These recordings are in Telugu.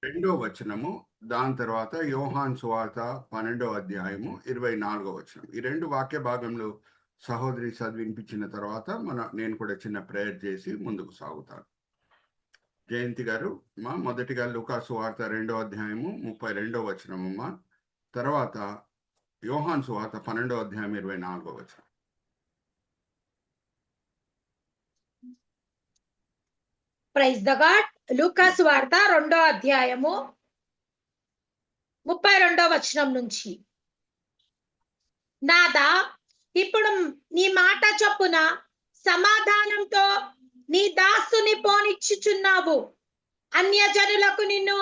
2వ వచనము, దాని తర్వాత యోహాను సువార్త 12వ అధ్యాయము 24వ వచనం. ఈ 2 వాక్య భాగంలో సహోదరి చదివినిపించిన తర్వాత నేను కూడా చిన్న ప్రేయర్ చేసి ముందుకు సాగుతాను. జయంతి గారు మొదటిగా లూకా సువార్త 2వ అధ్యాయము 32వ వచనమమ్మా, తర్వాత యోహాను సువార్త 12వ అధ్యాయం 24వ వచనం. Praise the God. లూకాసు వార్త 2వ అధ్యాయము 32వ వచనం నుంచి. నాదా, ఇప్పుడు నీ మాట చొప్పున సమాధానంతో నీ దాసుని పోనిచ్చుచున్నావు. అన్యజనులకు నిన్ను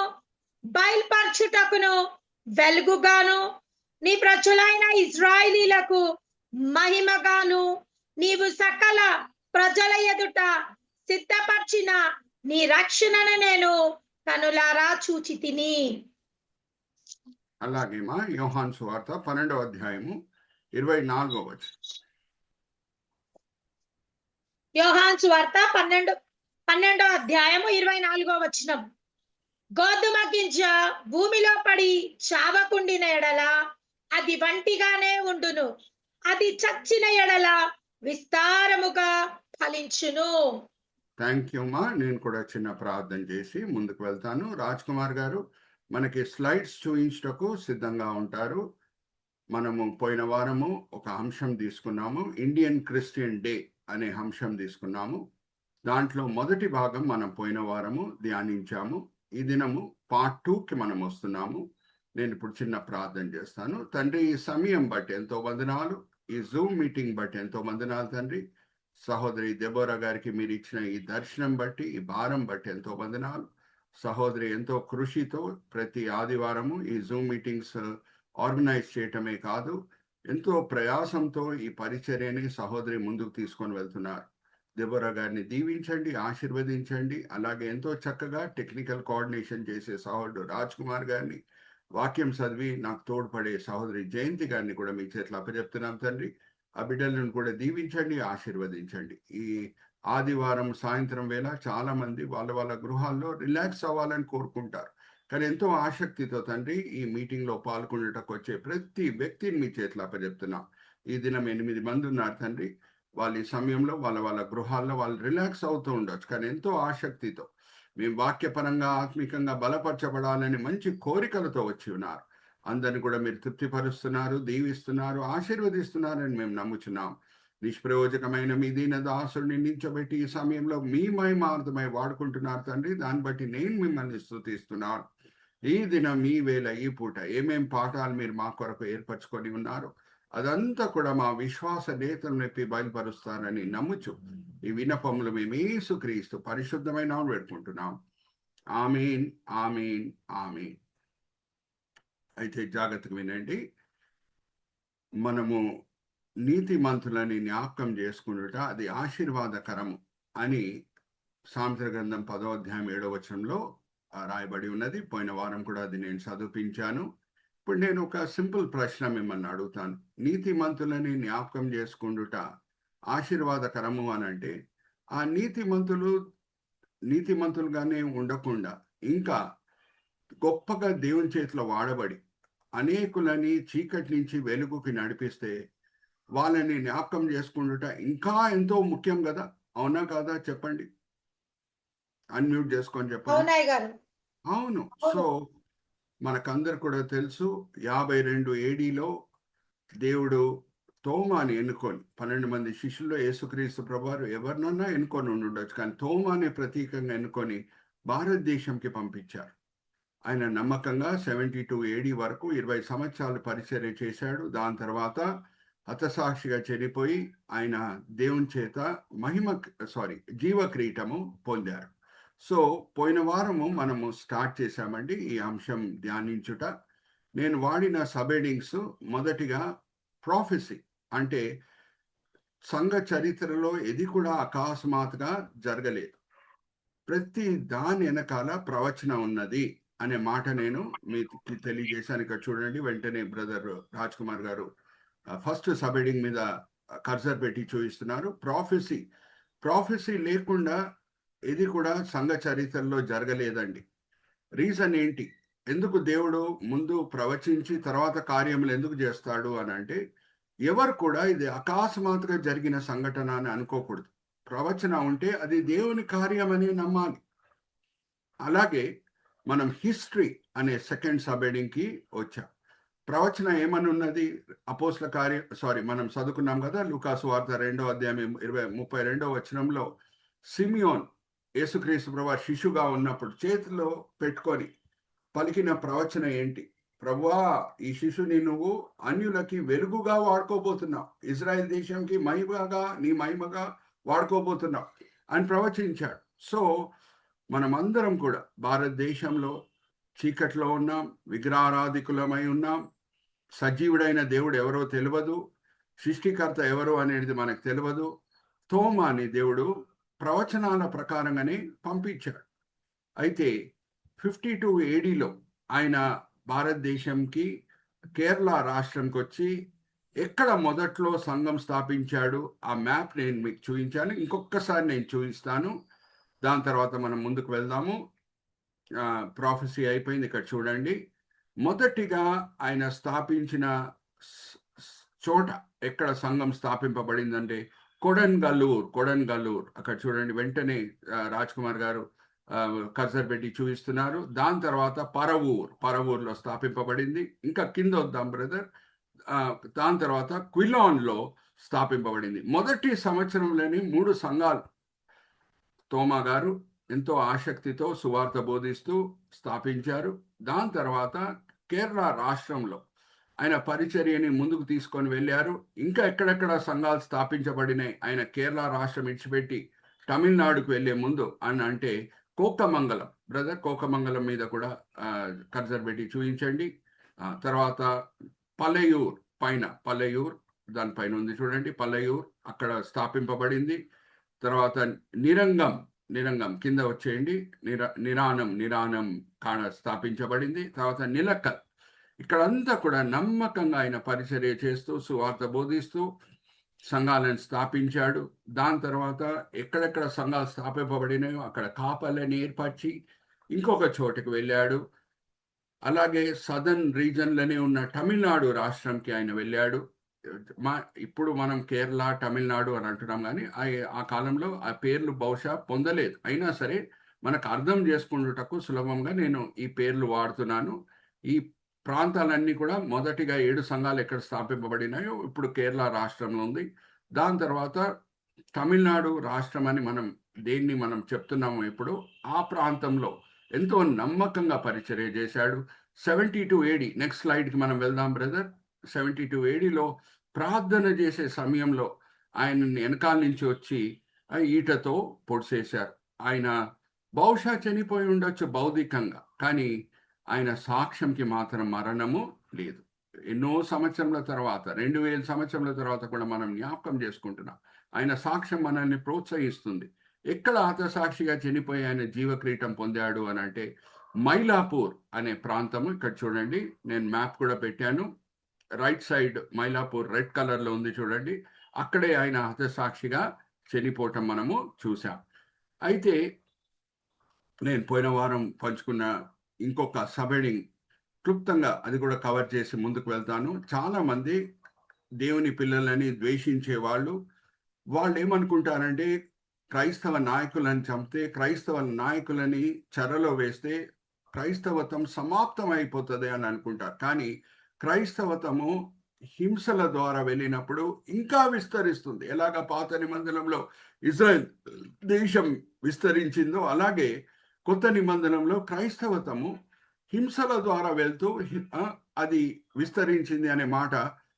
బయల్పరచుటకును వెలుగుగాను, నీ ప్రజలైన ఇజ్రాయిలీలకు మహిమగాను నీవు సకల ప్రజల ఎదుట సిద్ధపరిచిన నీ రక్షణను నేను కనులారా చూచితిని. అలాగే యోహాను సువార్త 12వ అధ్యాయము 24వ వచనం. యోహాను సువార్త 12వ అధ్యాయము 24వ వచనం. గోధుమ గింజ భూమిలో పడి చావకుండిన ఎడల అది వంటిగానే ఉండును, అది చచ్చిన ఎడల విస్తారముగా ఫలించును. థ్యాంక్ యూ మా. నేను కూడా చిన్న ప్రార్థన చేసి ముందుకు వెళ్తాను. రాజ్ కుమార్ గారు మనకి స్లైడ్స్ చూపించటకు సిద్ధంగా ఉంటారు. మనము పోయిన వారము ఒక అంశం తీసుకున్నాము, ఇండియన్ క్రిస్టియన్ డే అనే అంశం తీసుకున్నాము. దాంట్లో మొదటి భాగం మనం పోయిన వారము ధ్యానించాము. ఈ దినము పార్ట్ 2కి మనం వస్తున్నాము. నేను ఇప్పుడు చిన్న ప్రార్థన చేస్తాను. తండ్రి, ఈ సమయం బట్టి ఎంతో వందనాలు, ఈ జూమ్ మీటింగ్ బట్టి ఎంతో వందనాలు తండ్రి. సహోదరి దెబోరా గారికి మీరు ఇచ్చిన ఈ దర్శనం బట్టి, ఈ భారం బట్టి ఎంతో వందనాలు. సహోదరి ఎంతో కృషితో ప్రతి ఆదివారము ఈ జూమ్ మీటింగ్స్ ఆర్గనైజ్ చేయటమే కాదు, ఎంతో ప్రయాసంతో ఈ పరిచర్యని సహోదరి ముందుకు తీసుకొని వెళ్తున్నారు. దెబోరా గారిని దీవించండి, ఆశీర్వదించండి. అలాగే ఎంతో చక్కగా టెక్నికల్ కోఆర్డినేషన్ చేసే సహోదరుడు రాజ్ కుమార్ గారిని, వాక్యం చదివి నాకు తోడ్పడే సహోదరి జయంతి గారిని కూడా మీ చేతిలో అప్పచెప్తున్నాం తండ్రి. ఆ బిడ్డలను కూడా దీవించండి, ఆశీర్వదించండి. ఈ ఆదివారం సాయంత్రం వేళ చాలా మంది వాళ్ళ గృహాల్లో రిలాక్స్ అవ్వాలని కోరుకుంటారు, కానీ ఎంతో ఆసక్తితో తండ్రి ఈ మీటింగ్లో పాల్గొనేటకు వచ్చే ప్రతి వ్యక్తిని మీ చేతిలో అప్పచెప్తున్నాం. ఈ దినం 8 మంది ఉన్నారు తండ్రి. వాళ్ళ ఈ సమయంలో వాళ్ళ గృహాల్లో వాళ్ళు రిలాక్స్ అవుతూ ఉండొచ్చు, కానీ ఎంతో ఆసక్తితో మేము వాక్యపరంగా ఆత్మికంగా బలపరచబడాలని మంచి కోరికలతో వచ్చి ఉన్నారు. అందరిని కూడా మీరు తృప్తిపరుస్తున్నారు, దీవిస్తున్నారు, ఆశీర్వదిస్తున్నారని మేము నమ్ముచున్నాం. నిష్ప్రయోజకమైన మీ దీన దాసుడిని నించబెట్టి ఈ సమయంలో మీ మహిమార్థమై వాడుకుంటున్నారు తండ్రి. దాన్ని బట్టి నేను మిమ్మల్ని స్తుతిస్తున్నాను. ఈ దినం, ఈ వేళ, ఈ పూట ఏమేం పాఠాలు మీరు మా కొరకు ఏర్పరచుకొని ఉన్నారు అదంతా కూడా మా విశ్వాస నేతలు నెప్పి బయలుపరుస్తారని నమ్ముచు ఈ విన్నపములు మేము యేసుక్రీస్తు పరిశుద్ధమైన పెట్టుకుంటున్నాం. ఆమీన్, ఆమీన్, ఆమీన్. అయితే జాగ్రత్తగా వినండి. మనము నీతిమంతులని జ్ఞాపకం చేసుకున్నట అది ఆశీర్వాదకరము అని సామెతల గ్రంథం 10వ అధ్యాయం 7వ వచనంలో రాయబడి ఉన్నది. పోయిన వారం కూడా అది నేను చదివించాను. ఇప్పుడు నేను ఒక సింపుల్ ప్రశ్న మిమ్మల్ని అడుగుతాను. నీతిమంతులని జ్ఞాపకం చేసుకుంటుట ఆశీర్వాదకరము అని అంటే, ఆ నీతిమంతులుగానే ఉండకుండా ఇంకా గొప్పగా దేవుని చేతిలో వాడబడి అనేకులని చీకటి నుంచి వెలుగుకి నడిపిస్తే వాళ్ళని జ్ఞాపకం చేసుకుంటుట ఇంకా ఎంతో ముఖ్యం కదా, అవునా కాదా? చెప్పండి, అన్మ్యూట్ చేసుకొని చెప్పండి. అవును. సో మనకందరు కూడా తెలుసు, 52 ADలో దేవుడు తోమాని ఎన్నుకొని 12 మంది శిష్యుల్లో యేసుక్రీస్తు ప్రభువారు ఎవరినన్నా ఎన్నుకొని ఉండొచ్చు, కానీ తోమాని ప్రతీకంగా ఎన్నుకొని భారతదేశంకి పంపించారు. ఆయన నమ్మకంగా 72 AD వరకు 20 సంవత్సరాలు పరిచర్య చేశాడు. దాని తర్వాత హతసాక్షిగా చనిపోయి ఆయన దేవుని చేత జీవ క్రీటము పొందారు. సో పోయిన వారము మనము స్టార్ట్ చేశామండి ఈ అంశం ధ్యానించుట. నేను వాడిన సబెడింగ్స్ మొదటిగా ప్రాఫెసీ, అంటే సంఘ చరిత్రలో ఇది కూడా అకస్మాత్తుగా జరగలేదు, ప్రతి దాని వెనకాల ప్రవచనం ఉన్నది అనే మాట నేను మీకు తెలియజేశాను. ఇక్కడ చూడండి, వెంటనే బ్రదర్ రాజ్ కుమార్ గారు ఫస్ట్ సబెడింగ్ మీద కర్సర్ పెట్టి చూపిస్తున్నారు. ప్రాఫెసీ లేకుండా ఇది కూడా సంఘ చరిత్రలో జరగలేదండి. రీజన్ ఏంటి? ఎందుకు దేవుడు ముందు ప్రవచించి తర్వాత కార్యములు ఎందుకు చేస్తాడు అని అంటే, ఎవరు కూడా ఇది అకస్మాత్తుగా జరిగిన సంఘటన అని అనుకోకూడదు. ప్రవచన ఉంటే అది దేవుని కార్యమని నమ్మాలి. అలాగే మనం హిస్టరీ అనే సెకండ్ సబ్ హెడింగ్‌కి వచ్చాం. ప్రవచన ఏమని ఉన్నది? అపోస్తల మనం చదువుకున్నాం కదా, లూకాసు వార్త 2వ అధ్యాయం 32వ వచనంలో సిమియోన్ యేసుక్రీస్తు ప్రభువు శిశువుగా ఉన్నప్పుడు చేతిలో పెట్టుకొని పలికిన ప్రవచన ఏంటి? ప్రభువా, ఈ శిశుని నువ్వు అన్యులకి వెలుగుగా వాడుకోబోతున్నావు, ఇజ్రాయెల్ దేశంకి మహిమగా, నీ మహిమగా వాడుకోబోతున్నావు అని ప్రవచించాడు. సో మనమందరం కూడా భారతదేశంలో చీకట్లో ఉన్నాం, విగ్రహారాధికులమై ఉన్నాం, సజీవుడైన దేవుడు ఎవరో తెలియదు, సృష్టికర్త ఎవరో అనేది మనకు తెలియదు. తోమాని దేవుడు ప్రవచనాల ప్రకారంగానే పంపించాడు. అయితే 52 ఏడీలో ఆయన భారతదేశంకి కేరళ రాష్ట్రంకి వచ్చి ఎక్కడ మొదట్లో సంఘం స్థాపించాడు ఆ మ్యాప్ నేను మీకు చూపించాను. ఇంకొకసారి నేను చూపిస్తాను, దాని తర్వాత మనం ముందుకు వెళ్దాము. ప్రాఫెసీ అయిపోయింది. ఇక్కడ చూడండి, మొదటిగా ఆయన స్థాపించిన చోట ఎక్కడ సంఘం స్థాపింపబడిందంటే కొడన్గల్లూర్. అక్కడ చూడండి, వెంటనే రాజ్ కుమార్ గారు కర్సర్ పెట్టి చూపిస్తున్నారు. దాని తర్వాత పరవూర్లో స్థాపింపబడింది. ఇంకా కింద వద్దాం బ్రదర్. దాని తర్వాత క్విలాన్లో స్థాపింపబడింది. మొదటి సంవత్సరంలోని 3 సంఘాలు తోమా గారు ఎంతో ఆసక్తితో సువార్త బోధిస్తూ స్థాపించారు. దాని తర్వాత కేరళ రాష్ట్రంలో ఆయన పరిచర్యని ముందుకు తీసుకొని వెళ్ళారు. ఇంకా ఎక్కడెక్కడ సంఘాలు స్థాపించబడినాయి ఆయన కేరళ రాష్ట్రం ఇచ్చిపెట్టి తమిళనాడుకు వెళ్ళే ముందు అని అంటే కోకమంగళం, బ్రదర్ కోకమంగళం మీద కూడా కర్సర్ పెట్టి చూపించండి. తర్వాత పల్లెయూర్ దానిపైన ఉంది చూడండి, పల్లెయూర్ అక్కడ స్థాపింపబడింది. తర్వాత నిరంగం కింద వచ్చేయండి, నిరానం కాణ స్థాపించబడింది. తర్వాత నిలక్కల్, ఇక్కడంతా కూడా నమ్మకంగా ఆయన పరిచర్య చేస్తూ సువార్త బోధిస్తూ సంఘాలను స్థాపించాడు. దాని తర్వాత ఎక్కడెక్కడ సంఘాలు స్థాపింపబడినాయో అక్కడ కాపలని ఏర్పరిచి ఇంకొక చోటుకు వెళ్ళాడు. అలాగే సదర్న్ రీజన్లోనే ఉన్న తమిళనాడు రాష్ట్రంకి ఆయన వెళ్ళాడు. ఇప్పుడు మనం కేరళ, తమిళనాడు అని అంటున్నాం, కానీ ఆ కాలంలో ఆ పేర్లు బహుశా పొందలేదు. అయినా సరే మనకు అర్థం చేసుకున్నటకు సులభంగా నేను ఈ పేర్లు వాడుతున్నాను. ఈ ప్రాంతాలన్నీ కూడా మొదటిగా 7 సంఘాలు ఎక్కడ స్థాపింపబడినాయో ఇప్పుడు కేరళ రాష్ట్రంలో ఉంది. దాని తర్వాత తమిళనాడు రాష్ట్రం అని మనం దేన్ని మనం చెప్తున్నాము ఇప్పుడు, ఆ ప్రాంతంలో ఎంతో నమ్మకంగా పరిచర్య చేశాడు. 72 ఏడీ, నెక్స్ట్ స్లైడ్కి మనం వెళ్దాం బ్రదర్. 72 ఏడీలో ప్రార్థన చేసే సమయంలో ఆయన వెనకాల నుంచి వచ్చి ఈటతో పొడిసేశారు. ఆయన బహుశా చనిపోయి ఉండొచ్చు భౌతికంగా, కానీ ఆయన సాక్ష్యంకి మాత్రం మరణము లేదు. ఎన్నో సంవత్సరాల తర్వాత, 2000 సంవత్సరాల తర్వాత కూడా మనం జ్ఞాపకం చేసుకుంటున్నాం. ఆయన సాక్ష్యం మనల్ని ప్రోత్సహిస్తుంది. ఎక్కడ హతసాక్షిగా చనిపోయి ఆయన జీవక్రీటం పొందాడు అని అంటే మైలాపూర్ అనే ప్రాంతము. ఇక్కడ చూడండి, నేను మ్యాప్ కూడా పెట్టాను. రైట్ సైడ్ మైలాపూర్ రెడ్ కలర్లో ఉంది చూడండి, అక్కడే ఆయన హతసాక్షిగా చనిపోవటం మనము చూసాం. అయితే నేను పోయిన వారం పంచుకున్న ఇంకొక సబెడింగ్ క్లుప్తంగా అది కూడా కవర్ చేసి ముందుకు వెళ్తాను. చాలామంది దేవుని పిల్లలని ద్వేషించే వాళ్ళు ఏమనుకుంటారంటే క్రైస్తవ నాయకులను చంపితే, క్రైస్తవ నాయకులని చెరలో వేస్తే క్రైస్తవత్వం సమాప్తం అయిపోతుంది అని అనుకుంటారు. కానీ క్రైస్తవత్వము హింసల ద్వారా వెళ్ళినప్పుడు ఇంకా విస్తరిస్తుంది. ఎలాగ పాత నిబంధనలో ఇజ్రాయెల్ దేశం విస్తరించిందో అలాగే కొత్త నిబంధనలో క్రైస్తవత్వము హింసల ద్వారా వెళ్తూ అది విస్తరించింది అనే మాట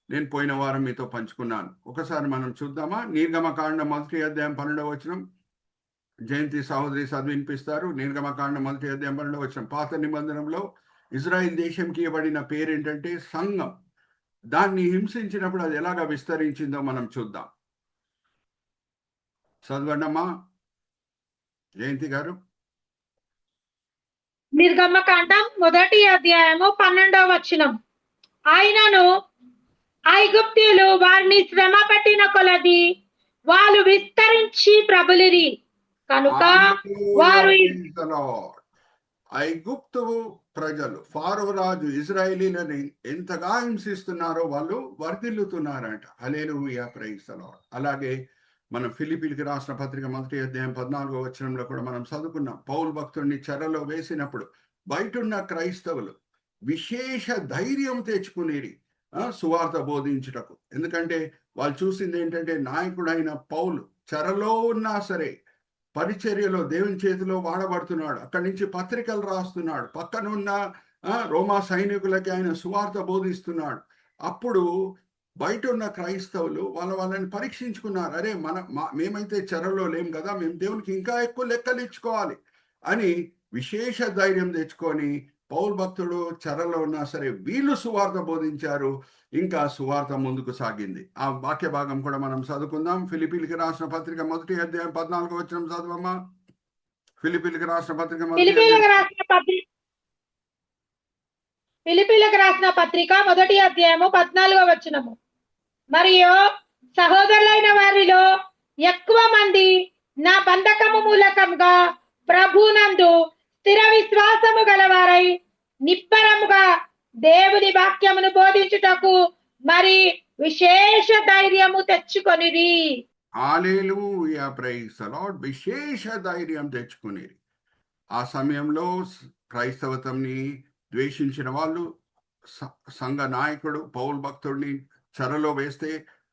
నేను పోయిన వారం మీతో పంచుకున్నాను. ఒకసారి మనం చూద్దామా? నిర్గమకాండం 1వ అధ్యాయం 12వ వచనం. జయంతి సహోదరి చదివినిపిస్తారు. నిర్గమకాండం 1వ అధ్యాయం 12వ వచనం. పాత నిబంధనలో ఇజ్రాయెల్ దేశంకి ఇవ్వబడిన పేరు ఏంటంటే సంఘం. దాన్ని హింసించినప్పుడు అది ఎలాగా విస్తరించిందో మనం చూద్దాం. చదవండమ్మా జయంతి గారు. నిర్గమకాండం 1వ అధ్యాయము 12వ వచనం. ఆయనను ఐగుప్తీయులు వారిని శ్రమ పట్టిన కొలది వాళ్ళు విస్తరించి ప్రబలిరి కనుక వారు ఐగుప్తు ప్రజలు ఫారో రాజు ఇజ్రాయేలీలని ఎంతగా హింసిస్తున్నారో వాళ్ళు వర్ధిల్లుతున్నారంట. హల్లెలూయా, ప్రైజ్ ది లార్డ్. అలాగే మనం ఫిలిప్పీలకు రాసిన పత్రిక 1వ అధ్యాయం 14వ వచనంలో కూడా మనం చదువుకున్నాం. పౌలు భక్తుడిని చెరలో వేసినప్పుడు బయటున్న క్రైస్తవులు విశేష ధైర్యం తెచ్చుకునేది సువార్త బోధించుటకు. ఎందుకంటే వాళ్ళు చూసింది ఏంటంటే నాయకుడైన పౌలు చెరలో ఉన్నా సరే పరిచర్యలో దేవుని చేతిలో వాడబడుతున్నాడు. అక్కడి నుంచి పత్రికలు రాస్తున్నాడు. పక్కనున్న రోమా సైనికులకి ఆయన సువార్త బోధిస్తున్నాడు. అప్పుడు బయట ఉన్న క్రైస్తవులు వాళ్ళని పరీక్షించుకున్నారు. అరే మేమైతే చెరలో లేం కదా, మేము దేవునికి ఇంకా ఎక్కువ లెక్కలు ఇచ్చుకోవాలి అని విశేష ధైర్యం తెచ్చుకొని పౌలు భక్తుడు చెరలో ఉన్నా సరే వీళ్ళు సువార్త బోధించారు. ఇంకా సువార్త ముందుకు సాగింది. ఆ వాక్య భాగం కూడా మనం చదువుకుందాం. ఫిలిప్పీలకు రాసిన పత్రిక 1వ అధ్యాయం 14వ వచనం చదవమ్మా. ఫిలిప్పీలకు రాసిన పత్రిక ఫిలిప్పీలకు రాసిన పత్రిక 1వ అధ్యాయము 14వ వచనము. మరియు సహోదరులైన వారిలో ఎక్కువ మంది నా బంధకము మూలకముగా ప్రభునందు స్థిర విశ్వాసము గలవారై నిబ్బరముగా దేవుని వాక్యమును బోధించుటకు మరి విశేష ధైర్యము తెచ్చుకొనిరి. హల్లెలూయా, ప్రైజ్ ది లార్డ్. విశేష ధైర్యం తెచ్చుకునేది. ఆ సమయంలో క్రైస్తవత్వంని ద్వేషించిన వాళ్ళు సంఘ నాయకుడు పౌలు భక్తుడిని చెరలో వేస్తే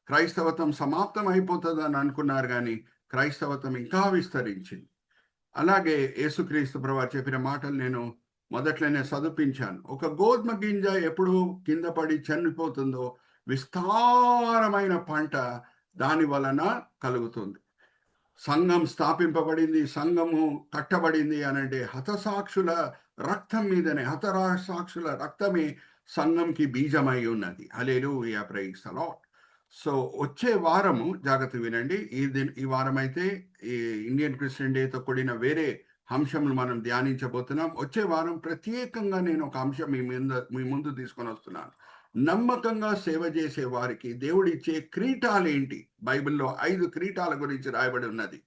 క్రైస్తవత్వం సమాప్తం అయిపోతుందని అనుకున్నారు, కానీ క్రైస్తవత్వం ఇంకా విస్తరించింది. అలాగే యేసుక్రీస్తు ప్రభువు చెప్పిన మాటలు నేను మొదట్లోనే చదివించాను. ఒక గోధుమ గింజ ఎప్పుడు కింద పడి చనిపోతుందో విస్తారమైన పంట దాని వలన కలుగుతుంది. సంఘం స్థాపింపబడింది, సంఘము కట్టబడింది అనంటే హతసాక్షుల రక్తం మీదనే, హతసాక్షుల రక్తమే సంఘంకి బీజమై ఉన్నది. హల్లెలూయా, ప్రైజ్ ది లార్డ్. సో వచ్చే వారము జాగ్రత్త వినండి. ఈ వారం అయితే ఈ ఇండియన్ క్రిస్టియన్ డేతో కూడిన వేరే అంశములు మనం ధ్యానించబోతున్నాం. వచ్చే వారం ప్రత్యేకంగా నేను ఒక అంశం మీ ముందు తీసుకొని వస్తున్నాను. నమ్మకంగా సేవ చేసే వారికి దేవుడిచ్చే కిరీటాలు ఏంటి? బైబిల్లో 5 కిరీటాల గురించి రాయబడి ఉన్నది.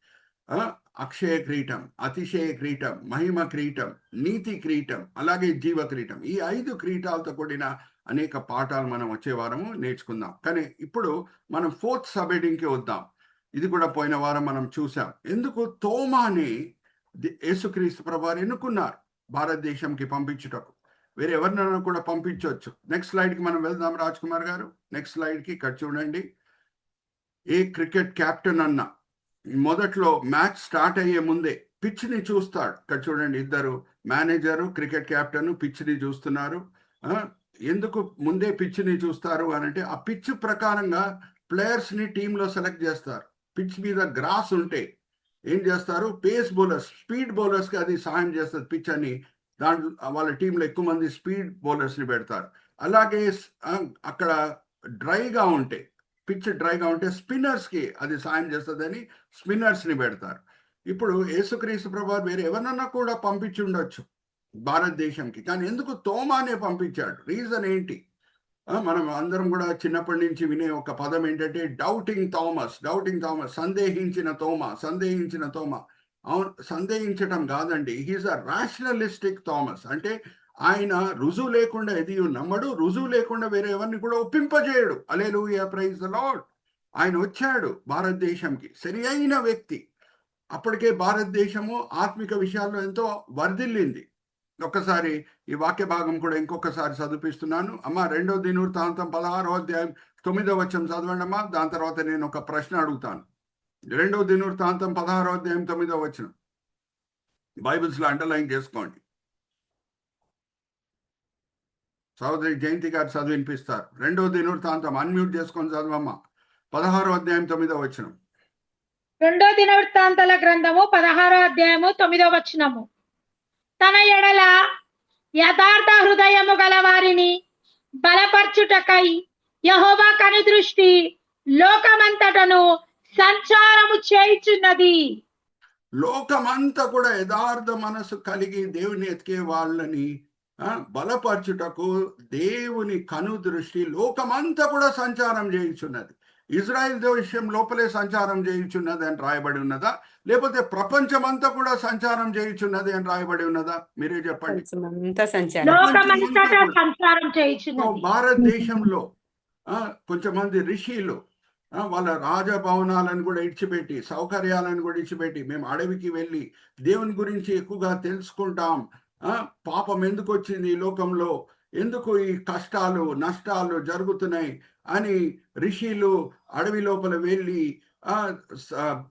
అక్షయ కిరీటం, అతిశయ కిరీటం, మహిమ కిరీటం, నీతి కిరీటం, అలాగే జీవ కిరీటం. ఈ 5 కిరీటాలతో కూడిన అనేక పాఠాలు మనం వచ్చే వారము నేర్చుకుందాం. కానీ ఇప్పుడు మనం 4th సబ్ హెడ్డింగ్కి వద్దాం. ఇది కూడా పోయిన వారం మనం చూసాం. ఎందుకు తోమాని యేసుక్రీస్తు ప్రభువారు ఎన్నుకున్నారు భారతదేశంకి పంపించుటకు. వేరే ఎవరినైనా కూడా పంపించవచ్చు. నెక్స్ట్ స్లైడ్కి మనం వెళ్దాం రాజ్ కుమార్ గారు. నెక్స్ట్ స్లైడ్కి ఇక్కడ చూడండి. ఏ క్రికెట్ కెప్టెన్ అన్న మొదట్లో మ్యాచ్ స్టార్ట్ అయ్యే ముందే పిచ్ని చూస్తాడు. ఇక్కడ చూడండి, ఇద్దరు మేనేజరు క్రికెట్ కెప్టెన్ పిచ్ని చూస్తున్నారు. ఎందుకు ముందే పిచ్ని చూస్తారు అనంటే ఆ పిచ్ ప్రకారంగా ప్లేయర్స్ని టీంలో సెలెక్ట్ చేస్తారు. పిచ్ మీద గ్రాస్ ఉంటే ఏం చేస్తారు, పేస్ బౌలర్స్, స్పీడ్ బౌలర్స్కి అది సహాయం చేస్తుంది పిచ్ అని. దాంట్లో వాళ్ళ టీంలో ఎక్కువ మంది స్పీడ్ బౌలర్స్ని పెడతారు. అలాగే అక్కడ డ్రైగా ఉంటే, పిచ్ డ్రైగా ఉంటే స్పిన్నర్స్కి అది సాయం చేస్తుందని స్పిన్నర్స్ని పెడతారు. ఇప్పుడు యేసుక్రీస్తు ప్రభువారు వేరే ఎవరన్నా కూడా పంపించి ఉండొచ్చు భారతదేశంకి, కానీ ఎందుకు తోమానే పంపించాడు? రీజన్ ఏంటి? మనం అందరం కూడా చిన్నప్పటి నుంచి వినే ఒక పదం ఏంటంటే డౌటింగ్ థామస్. డౌటింగ్ థామస్, సందేహించిన తోమ. అవును, సందేహించటం కాదండి. హీఈస్ అ రాషనలిస్టిక్ థామస్. అంటే ఆయన రుజువు లేకుండా ఏది నమ్మడు, రుజువు లేకుండా వేరే ఎవరిని కూడా ఒప్పింపజేయడు. హల్లెలూయా, ప్రైజ్ ది లార్డ్. ఆయన వచ్చాడు భారతదేశంకి, సరి అయిన వ్యక్తి. అప్పటికే భారతదేశము ఆత్మిక విషయాల్లో ఎంతో వర్ధిల్లింది. ఒక్కసారి ఈ వాక్య భాగం కూడా ఇంకొకసారి చదివిస్తున్నాను అమ్మా. 2వ దినవృత్తాంతం 16వ అధ్యాయం 9వ వచనం చదవండి అమ్మా. దాని తర్వాత నేను ఒక ప్రశ్న అడుగుతాను. 2వ దినవృత్తాంతం 16వ అధ్యాయం 9వ వచనం బైబిల్స్ లో అండర్లైన్ చేసుకోండి. సోదరి జయంతి గారు చదివినిపిస్తారు. 2వ దినవృత్తాంతం అన్మ్యూట్ చేసుకొని చదవమ్మా. 16వ అధ్యాయం 9వ వచనం. 2వ దినవృత్తాంతాల గ్రంథము 16వ అధ్యాయము 9వ వచనము. తన ఎడల యథార్థ హృదయము గల వారిని బలపరచుటకై యెహోవా కనుదృష్టి లోకమంతటను సంచారము చేయుచున్నది. లోకమంతా కూడా యథార్థ మనసు కలిగి దేవుని ఎతికే వాళ్ళని బలపరచుటకు దేవుని కను దృష్టి లోకమంతా కూడా సంచారం చేయుచున్నది. ఇజ్రాయెల్ దేశం లోపలే సంచారం చేయుచున్నది అని రాయబడి ఉన్నదా, లేకపోతే ప్రపంచమంతా కూడా సంచారం చేయుచున్నది అని రాయబడి ఉన్నదా? మీరే చెప్పండి. అంతా సంచారం. లోకమంతటా సంచారం సో చేయుచున్నది. భారతదేశంలో కొంచెమంది ఋషులు వాళ్ళ రాజభవనాలను కూడా ఇడిచిపెట్టి, సౌకర్యాలను కూడా ఇడిచిపెట్టి, మేము అడవికి వెళ్ళి దేవుని గురించి ఎక్కువగా తెలుసుకుంటాం, పాపం ఎందుకు వచ్చింది ఈ లోకంలో, ఎందుకు ఈ కష్టాలు నష్టాలు జరుగుతున్నాయి అని ఋషులు అడవి లోపల వెళ్ళి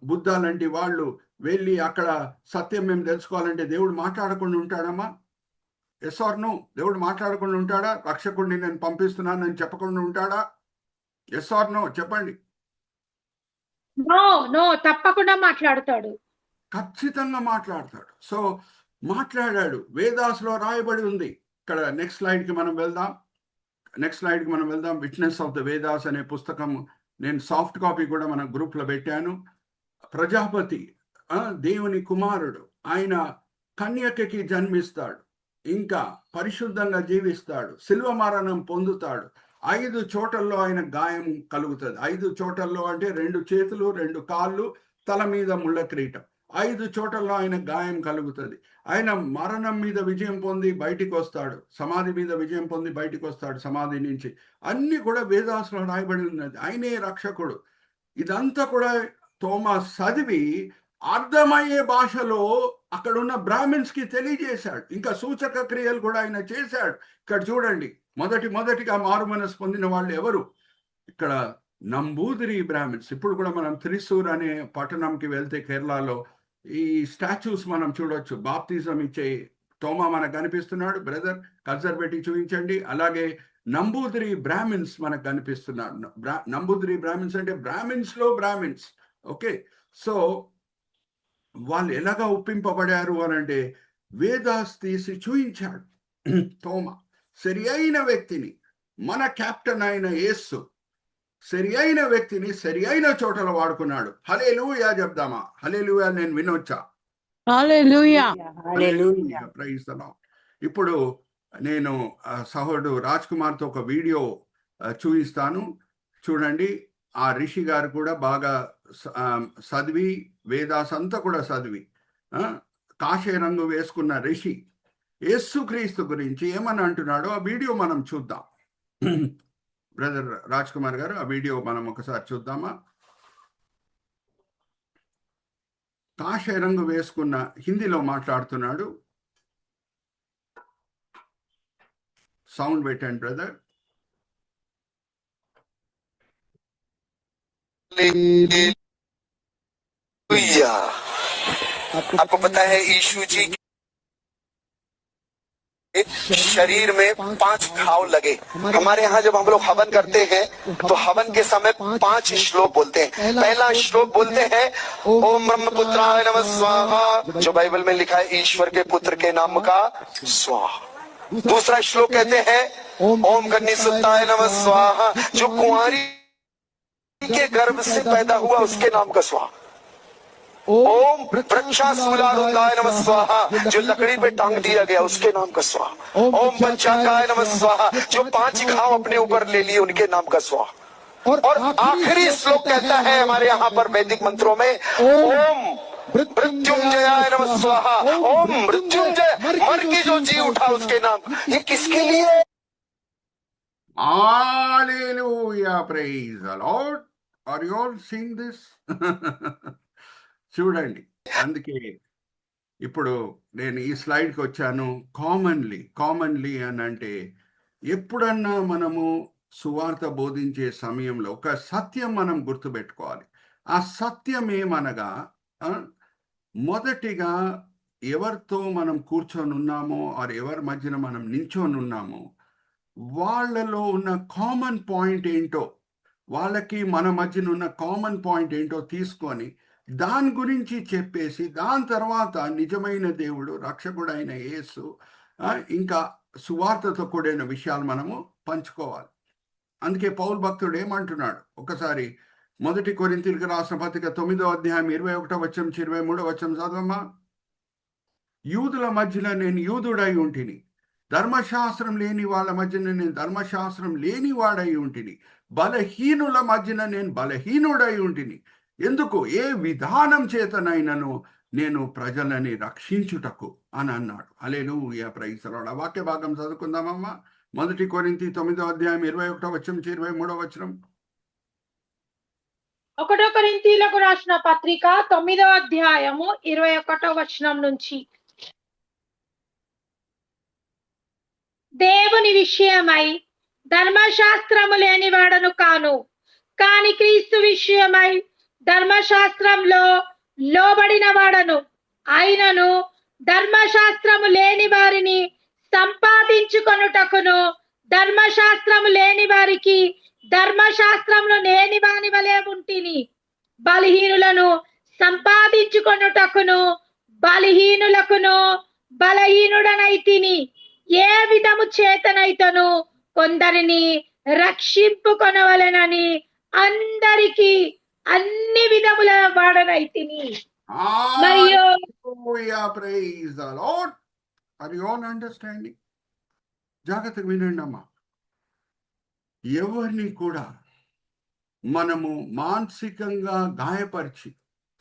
బుద్ధ లాంటి వాళ్ళు వెళ్ళి అక్కడ సత్యం మేము తెలుసుకోవాలంటే దేవుడు మాట్లాడకుండా ఉంటాడమ్మా? Yes or no? దేవుడు మాట్లాడకుండా ఉంటాడా? రక్షకుడిని నేను పంపిస్తున్నానని చెప్పకుండా ఉంటాడా? ఎస్ ఆర్ నో చెప్పండి. నో తప్పకుండా మాట్లాడతాడు. ఖచ్చితంగా మాట్లాడతాడు. సో మాట్లాడాడు. వేదాస్లో రాయబడి ఉంది. ఇక్కడ నెక్స్ట్ స్లైడ్కి మనం వెళ్దాం. విట్నెస్ ఆఫ్ ద వేదాస్ అనే పుస్తకం నేను సాఫ్ట్ కాపీ కూడా మన గ్రూప్లో పెట్టాను. ప్రజాపతి దేవుని కుమారుడు, ఆయన కన్యకకి జన్మిస్తాడు, ఇంకా పరిశుద్ధంగా జీవిస్తాడు, శిల్వ మరణం పొందుతాడు. 5 చోటల్లో ఆయన గాయం కలుగుతుంది. 5 చోటల్లో అంటే 2 చేతులు 2 కాళ్ళు, తల మీద ముళ్ళ కిరీటం. 5 చోటల్లో ఆయన గాయం కలుగుతుంది. ఆయన మరణం మీద విజయం పొంది బయటికి వస్తాడు, సమాధి మీద విజయం పొంది బయటికి వస్తాడు సమాధి నుంచి. అన్ని కూడా వేదాస్లో రాయబడి ఉన్నది. ఆయనే రక్షకుడు. ఇదంతా కూడా తోమాస్ చదివి అర్థమయ్యే భాషలో అక్కడున్న బ్రాహ్మిన్స్ కి తెలియజేశాడు. ఇంకా సూచక క్రియలు కూడా ఆయన చేశాడు. ఇక్కడ చూడండి, మొదటిగా మారు మనసు పొందిన వాళ్ళు ఎవరు? ఇక్కడ నంబూదిరి బ్రాహ్మిన్స్. ఇప్పుడు కూడా మనం త్రిశూర్ అనే పట్టణంకి వెళ్తే కేరళలో ఈ స్టాచ్యూస్ మనం చూడొచ్చు. బాప్తిజం ఇచ్చే తోమా మనకు కనిపిస్తున్నాడు. బ్రదర్ కల్చర్ పెట్టి చూపించండి. అలాగే నంబూదిరి బ్రాహ్మిన్స్ మనకు కనిపిస్తున్నారు. నంబూదిరి బ్రాహ్మిన్స్ అంటే బ్రాహ్మిన్స్ లో బ్రాహ్మిన్స్. ఓకే, సో వాళ్ళు ఎలాగా ఒప్పింపబడారు అని అంటే వేదాస్ తీసి చూయించాడు తోమా. సరి అయిన వ్యక్తిని, మన కెప్టెన్ అయిన యేసు సరి అయిన వ్యక్తిని సరి అయిన చోటలో వాడుకున్నాడు. హల్లెలూయా చెప్దామా? హల్లెలూయా నేను వినొచ్చా? Praise the lord. ఇప్పుడు నేను సహోదరుడు రాజ్ కుమార్తో ఒక వీడియో చూపిస్తాను, చూడండి. ఆ రిషి గారు కూడా బాగా చదివి, వేదాస్ అంతా కూడా చదివి, కాషాయ రంగు వేసుకున్న రిషి యేసుక్రీస్తు గురించి ఏమని అంటున్నాడో ఆ వీడియో మనం చూద్దాం. బ్రదర్ రాజ్ కుమార్ గారు, ఆ వీడియో మనం ఒకసారి చూద్దామా? కాషాయ రంగు వేసుకున్న హిందీలో మాట్లాడుతున్నాడు. సౌండ్ పెట్టండి బ్రదర్. आपको पता है यीशु जी के शरीर में 5 घाव लगे। हमारे यहाँ जब हम लोग हवन करते हैं तो हवन के समय 5 श्लोक बोलते हैं। पहला श्लोक बोलते हैं ओम ब्रह्मपुत्राय नमः स्वाहा, जो बाइबल में लिखा है ईश्वर के पुत्र के नाम का स्वाहा। दूसरा श्लोक कहते हैं ओम कन्यासुताय नमः स्वाहा, जो कुंवारी के गर्भ से पैदा हुआ उसके नाम का स्वाहा। ओम वृक्षासूलारूढ़ाय नमः स्वाहा, जो लकड़ी पे टांग दिया गया उसके नाम का स्वाहा। ओम पंचाकाय नमः स्वाहा, जो 5 घाव अपने ऊपर ले लिए उनके नाम का स्वाहा। और आखिरी श्लोक कहता है हमारे यहाँ पर वैदिक मंत्रों में ओम मृत्युंजयाय नमः स्वाहा। ओम मृत्युंजय, मर के जो जी उठा उसके नाम। ये किसके लिए? Hallelujah, praise the Lord. Are you all seeing this? చూడండి, అందుకే ఇప్పుడు నేను ఈ స్లైడ్కి వచ్చాను. కామన్లీ అని అంటే ఎప్పుడన్నా మనము సువార్త బోధించే సమయంలో ఒక సత్యం మనం గుర్తుపెట్టుకోవాలి. ఆ సత్యం ఏమనగా మొదటిగా ఎవరితో మనం కూర్చొని ఉన్నామో ఆర్ ఎవరి మధ్యన మనం నించొని ఉన్నామో వాళ్ళలో ఉన్న కామన్ పాయింట్ ఏంటో, వాళ్ళకి మన మధ్యన ఉన్న కామన్ పాయింట్ ఏంటో తీసుకొని దాని గురించి చెప్పేసి దాని తర్వాత నిజమైన దేవుడు రక్షకుడైన యేసు ఇంకా సువార్తతో కూడిన విషయాలు మనము పంచుకోవాలి. అందుకే పౌలు భక్తుడు ఏమంటున్నాడు, ఒకసారి 1 కొరింథీయులకు రాసిన పత్రిక 9వ అధ్యాయం 21వ వచనం 23వ వచనం చదవమ్మా. యూదుల మధ్యలో నేను యూదుడై ఉంటిని, ధర్మశాస్త్రం లేని వాళ్ళ మధ్యన నేను ధర్మశాస్త్రం లేని వాడై ఉంటిని, బలహీనుల మధ్యన నేను బలహీనుడై ఉంటిని. ఎందుకు? ఏ విధానం చేతనైనను నేను ప్రజలని రక్షించుటకు అని అన్నాడు. హల్లెలూయా, ప్రైజ్ ది లార్డ్. ఆ వాక్య భాగం చదువుకుందామమ్మా. 1 కొరింథీ 9వ అధ్యాయం 21వ వచనం నుంచి 23వ వచనం. 1 కొరింథీయులకు రాసిన పత్రిక 9వ అధ్యాయము 21వ వచనం నుంచి. దేవుని విషయమై ధర్మశాస్త్రము లేనివాడను కాను, కాని క్రీస్తు విషయమై ధర్మశాస్త్రంలో లోబడిన వాడను. అయినను ధర్మశాస్త్రము లేని వారిని సంపాదించుకొనుటకును, ధర్మశాస్త్రము లేని వారికి ధర్మశాస్త్రములు లేని వాని వలె ఉంటిని. బలహీనులను సంపాదించుకొనుటకును బలహీనులకును బలహీనుడనైతిని. ఏ విధము చేతనైతను కొందరిని రక్షింపుకొనవలెనని అందరికి అన్ని విధముల వాడనైతిని. మరియు Hallelujah, praise the Lord. Are you all understanding? జాగ్రత్తగా వినండి అమ్మా. ఎవరిని కూడా మనము మానసికంగా గాయపరిచి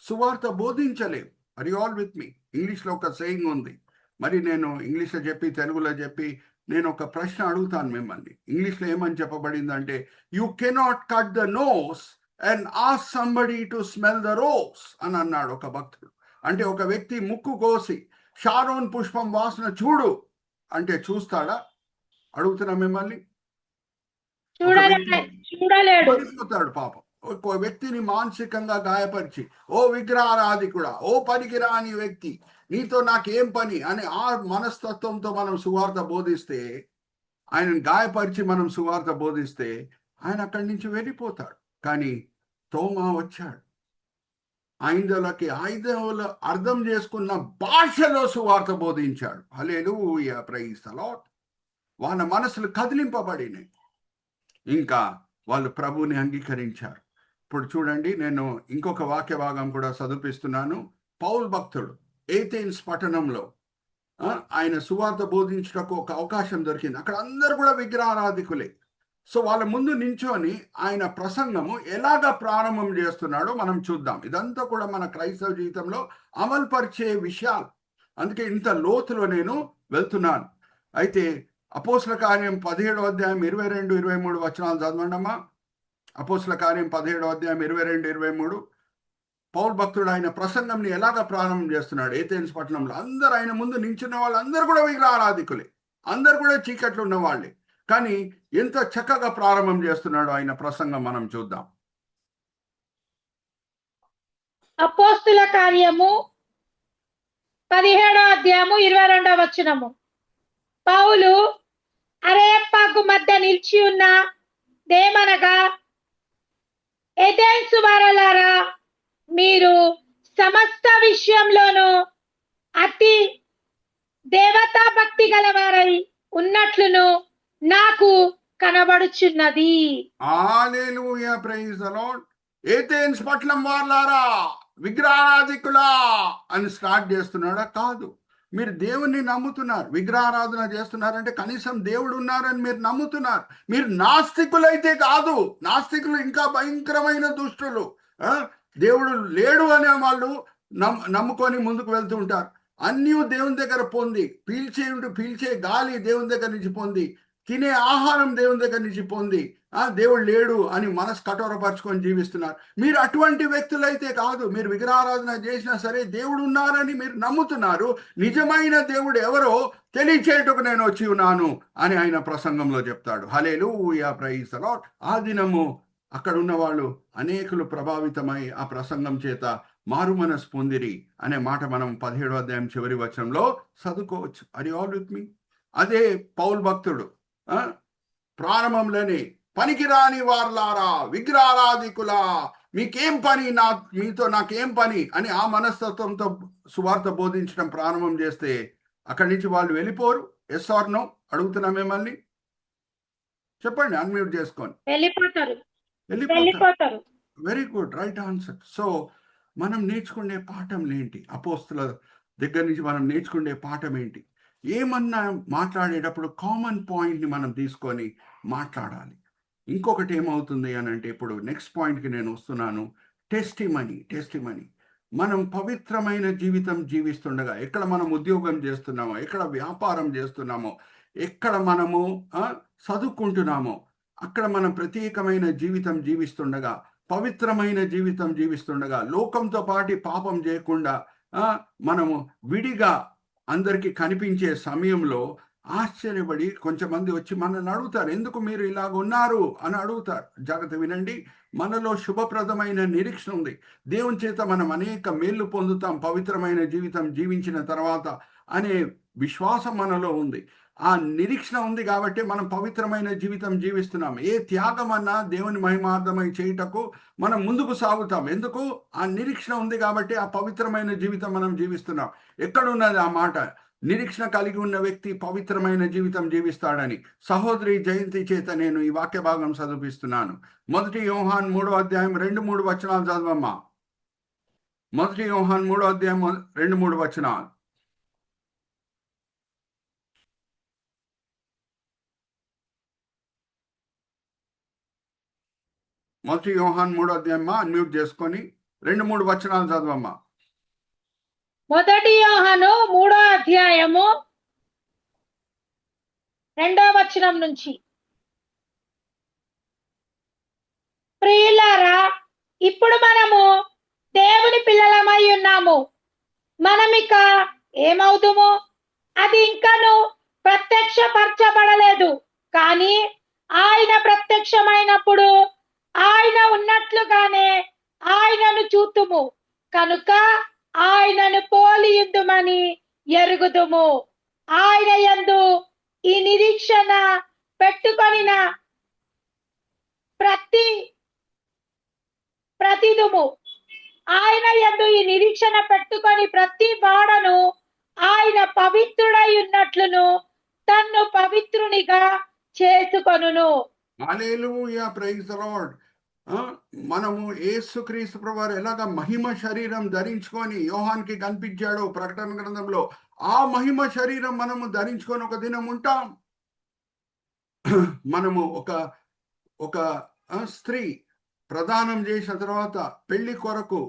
సువార్త బోధించలేము. ఆర్ యు ఆల్ విత్ మీ? ఇంగ్లీష్లో ఒక సేయింగ్ ఉంది. మరి నేను ఇంగ్లీష్లో చెప్పి తెలుగులో చెప్పి నేను ఒక ప్రశ్న అడుగుతాను మిమ్మల్ని. ఇంగ్లీష్లో ఏమని చెప్పబడిందంటే, you cannot cut the nose and ask somebody to smell the rose అని అన్నాడు ఒక భక్తుడు. అంటే ఒక వ్యక్తి ముక్కు కోసి షారోన్ పుష్పం వాసన చూడు అంటే చూస్తాడా? అడుగుతున్నా మిమ్మల్ని. చూడలేడు. పడిపోతాడు పాపం. ఒక వ్యక్తిని మానసికంగా గాయపరిచి, ఓ విగ్రహారాధికుడా, ఓ పనికిరాని వ్యక్తి, నీతో నాకేం పని అని ఆ మనస్తత్వంతో మనం సువార్త బోధిస్తే, ఆయనను గాయపరిచి మనం సువార్త బోధిస్తే ఆయన అక్కడి నుంచి వెళ్ళిపోతాడు. కానీ తోమా వచ్చాడు, ఐదోలకి అర్థం చేసుకున్న భాషలో సువార్త బోధించాడు. హల్లెలూయా, ప్రైజ్ ది లార్డ్. వాళ్ళ మనసులు కదిలింపబడినాయి, ఇంకా వాళ్ళు ప్రభువుని అంగీకరించారు. ఇప్పుడు చూడండి, నేను ఇంకొక వాక్య భాగం కూడా చదివిస్తున్నాను. పౌలు భక్తుడు ఏథెన్స్ పట్టణంలో ఆయన సువార్త బోధించడానికి ఒక అవకాశం దొరికింది. అక్కడ అందరు కూడా విగ్రహారాధికులే. సో వాళ్ళ ముందు నించొని ఆయన ప్రసంగము ఎలాగ ప్రారంభం చేస్తున్నాడో మనం చూద్దాం. ఇదంతా కూడా మన క్రైస్తవ జీవితంలో అమలుపరిచే విషయాలు. అందుకే ఇంత లోతులో నేను వెళ్తున్నాను. అయితే అపోస్తల కార్యం 17వ అధ్యాయం 22-23 వచనాలు చదవండమ్మా. అపోస్తల కార్యం 17వ అధ్యాయం 22-23. పౌలు భక్తుడు ఆయన ప్రసంగంని ఎలాగ ప్రారంభం చేస్తున్నాడు. ఏథెన్స్ పట్టణంలో అందరు ఆయన ముందు నించున్న వాళ్ళు అందరూ కూడా విగ్రహారాధికులే, అందరు కూడా చీకట్లు ఉన్న వాళ్ళే. కానీ ఎంత చక్కగా ప్రారంభం చేస్తున్నాడో ఆయన ప్రసంగం మనం చూద్దాం. అపోస్తుల కార్యము 17వ అధ్యాయము 22వ వచనము. పౌలు అరేయప్పకు మధ్య నిలిచి ఉన్న దేమనగా, ఏథెన్సు వారలారా, మీరు సమస్త విషయంలోనూ అతి దేవతా భక్తి గలవారై ఉన్నట్లును నాకు కనబడుచున్నది. హల్లెలూయా, ప్రైజ్ ది లార్డ్. ఏథెన్స్ పట్టణం వారలారా, విగ్రహారాధికులా అని స్టార్ట్ చేస్తున్నాడా? కాదు. మీరు దేవుణ్ణి నమ్ముతున్నారు, విగ్రహారాధన చేస్తున్నారంటే కనీసం దేవుడు ఉన్నారని మీరు నమ్ముతున్నారు. మీరు నాస్తికులైతే కాదు. నాస్తికులు ఇంకా భయంకరమైన దుష్టులు. దేవుడు లేడు అనే వాళ్ళు నమ్ముకొని ముందుకు వెళ్తూ ఉంటారు. అన్నీ దేవుని దగ్గర పొంది, పీల్చే గాలి దేవుని దగ్గర నుంచి పొంది, తినే ఆహారం దేవుని దగ్గర నుంచి పొంది, దేవుడు లేడు అని మనసు కఠోరపరచుకొని జీవిస్తున్నారు. మీరు అటువంటి వ్యక్తులైతే కాదు. మీరు విగ్రహారాధన చేసినా సరే దేవుడు ఉన్నారని మీరు నమ్ముతున్నారు. నిజమైన దేవుడు ఎవరో తెలియచేయటకు నేను వచ్చి ఉన్నాను అని ఆయన ప్రసంగంలో చెప్తాడు. హల్లెలూయా, ప్రైజ్ ది లార్డ్. ఆ దినము అక్కడ ఉన్న వాళ్ళు అనేకులు ప్రభావితమై ఆ ప్రసంగం చేత మారుమనసు పొందిరి అనే మాట మనం 17వ అధ్యాయం చివరి వచనంలో చదువుకోవచ్చు. ఆర్ యు ఆల్ విత్ మీ? అదే పౌలు భక్తుడు ప్రారంభంలోనే, పనికిరాని వారలారా, విగ్రహారాధికులా, మీకేం పని, మీతో నాకేం పని అని ఆ మనస్తత్వంతో సువార్త బోధించడం ప్రారంభం చేస్తే అక్కడి నుంచి వాళ్ళు వెళ్ళిపోరు. ఎస్ ఆర్ నో అడుగుతున్నా మిమ్మల్ని, చెప్పండి, అన్మ్యూట్ చేసుకొని. వెళ్ళిపోతారు. Very good, right answer. So మనం నేర్చుకునే పాఠం ఏంటి? అపోస్తుల దగ్గర నుంచి మనం నేర్చుకునే పాఠం ఏంటి? ఏమన్నా మాట్లాడేటప్పుడు కామన్ పాయింట్ని మనం తీసుకొని మాట్లాడాలి. ఇంకొకటి ఏమవుతుంది అని అంటే, ఇప్పుడు నెక్స్ట్ పాయింట్కి నేను వస్తున్నాను. టెస్టిమనీ. మనం పవిత్రమైన జీవితం జీవిస్తుండగా, ఎక్కడ మనం ఉద్యోగం చేస్తున్నామో, ఎక్కడ వ్యాపారం చేస్తున్నామో, ఎక్కడ మనము చదువుకుంటున్నామో, అక్కడ మనం ప్రత్యేకమైన జీవితం జీవిస్తుండగా, పవిత్రమైన జీవితం జీవిస్తుండగా, లోకంతో పాటు పాపం చేయకుండా మనము విడిగా అందరికీ కనిపించే సమయంలో ఆశ్చర్యపడి కొంచెమంది వచ్చి మనల్ని అడుగుతారు, ఎందుకు మీరు ఇలాగ ఉన్నారు అని అడుగుతారు. జాగ్రత్త వినండి, మనలో శుభప్రదమైన నిరీక్షణ ఉంది. దేవుని చేత మనం అనేక మేళ్ళు పొందుతాం పవిత్రమైన జీవితం జీవించిన తర్వాత అనే విశ్వాసం మనలో ఉంది. ఆ నిరీక్షణ ఉంది కాబట్టి మనం పవిత్రమైన జీవితం జీవిస్తున్నాం. ఏ త్యాగం అన్నా దేవుని మహిమార్థమై చేయుటకు మనం ముందుకు సాగుతాం. ఎందుకు? ఆ నిరీక్షణ ఉంది కాబట్టి ఆ పవిత్రమైన జీవితం మనం జీవిస్తున్నాం. ఎక్కడున్నది ఆ మాట? నిరీక్షణ కలిగి ఉన్న వ్యక్తి పవిత్రమైన జీవితం జీవిస్తాడని సహోదరి జయంతి చేత నేను ఈ వాక్య భాగం చదివిస్తున్నాను. 1 యోహాను 3వ అధ్యాయం 2-3 వచనాలు చదవమ్మా. 1 యోహాను 3వ అధ్యాయం 2-3 వచనాలు. 1 యోహాను 3వ అధ్యాయం అన్మ్యూట్ చేసుకొని 2-3 వచనాలు చదవమ్మా. 1 యోహాను 3వ అధ్యాయము 2వ వచనం నుంచి. ప్రియులారా, ఇప్పుడు మనము దేవుని పిల్లలమై ఉన్నాము. మనమిక ఏమవుదుము? అది ఇంకను ప్రత్యక్షపరచబడలేదు. కానీ ఆయన ప్రత్యక్షమైనప్పుడు ఆయన ఉన్నట్లుగానే ఆయనను చూతుము. కనుక ఆయనను పోలియుందుమని ఎరుగుదుము. ఆయన యందు ఈ నిరీక్షణ పెట్టుకొనిన ప్రతిదుము. ఆయన యందు ఈ నిరీక్షణ పెట్టుకొని ప్రతి వాడను ఆయన పవిత్రుడై ఉన్నట్లును తన్ను పవిత్రునిగా చేసుకొనును. హల్లెలూయా, ప్రైజ్ ది లార్డ్. మనము యేసుక్రీస్తు ప్రభువారు ఎలాగ మహిమ శరీరం ధరించుకొని యోహాన్కి కనిపించాడో ప్రకటన గ్రంథంలో, ఆ మహిమ శరీరం మనము ధరించుకొని ఒక దినం ఉంటాం. మనము ఒక స్త్రీ ప్రదానం చేసిన తర్వాత పెళ్లి కొరకు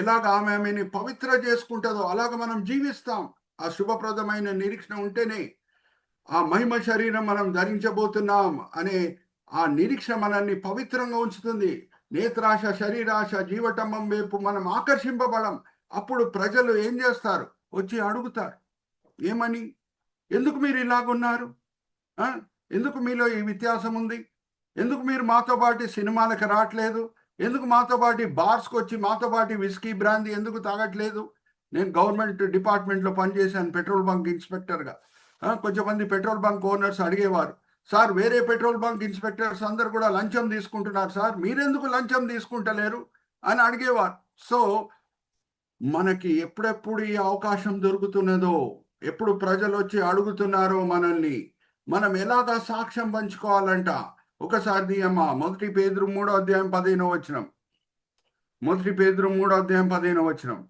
ఎలాగ ఆమెని పవిత్ర చేసుకుంటుందో అలాగ మనం జీవిస్తాం. ఆ శుభప్రదమైన నిరీక్షణ ఉంటేనే ఆ మహిమ శరీరం మనం ధరించబోతున్నాం అనే ఆ నిరీక్షణ మనల్ని పవిత్రంగా ఉంచుతుంది. నేత్రాశ, శరీరాశ, జీవటంబం వైపు మనం ఆకర్షింపబడం. అప్పుడు ప్రజలు ఏం చేస్తారు? వచ్చి అడుగుతారు, ఏమని? ఎందుకు మీరు ఇలాగున్నారు? ఎందుకు మీలో ఈ వ్యత్యాసం ఉంది? ఎందుకు మీరు మాతో పాటు సినిమాలకు రావట్లేదు? ఎందుకు మాతో పాటు బార్స్కి వచ్చి మాతో పాటు విస్కీ బ్రాందీ ఎందుకు తాగట్లేదు? నేను గవర్నమెంట్ డిపార్ట్మెంట్లో పనిచేశాను, పెట్రోల్ బంక్ ఇన్స్పెక్టర్గా. కొంచెంమంది పెట్రోల్ బంక్ ఓనర్స్ అడిగేవారు, సార్ వేరే పెట్రోల్ బంక్ ఇన్స్పెక్టర్స్ అందరు కూడా లంచం తీసుకుంటున్నారు సార్, మీరెందుకు లంచం తీసుకుంటలేరు అని అడిగేవారు. సో మనకి ఎప్పుడెప్పుడు ఈ అవకాశం దొరుకుతున్నదో, ఎప్పుడు ప్రజలు వచ్చి అడుగుతున్నారో మనల్ని, మనం ఎలాగా సాక్ష్యం పంచుకోవాలంట. ఒకసారి అమ్మా 1 పేతురు 3వ అధ్యాయం 15వ వచనం. 1 పేతురు 3వ అధ్యాయం 15వ వచనం.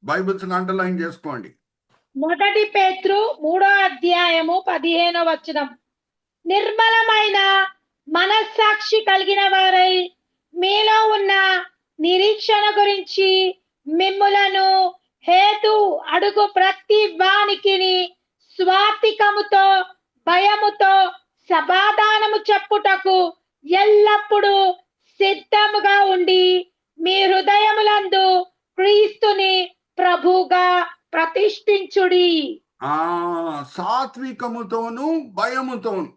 బైబిల్స్ అండర్లైన్ చేసుకోండి. 1 పేతురు 3వ అధ్యాయము 15వ వచనం. నిర్మలమైన మనస్సాక్షి కలిగిన వారై మీలో ఉన్న నిరీక్షణ గురించి మిమ్ములను హేతు అడుగు ప్రతి వానికి స్వాతికముతో భయముతో సమాధానము చెప్పుటకు ఎల్లప్పుడూ సిద్ధముగా ఉండి మీ హృదయములందు క్రీస్తుని ప్రభుగా ప్రతిష్ఠించుడి. సాత్వికముతోను భయముతోను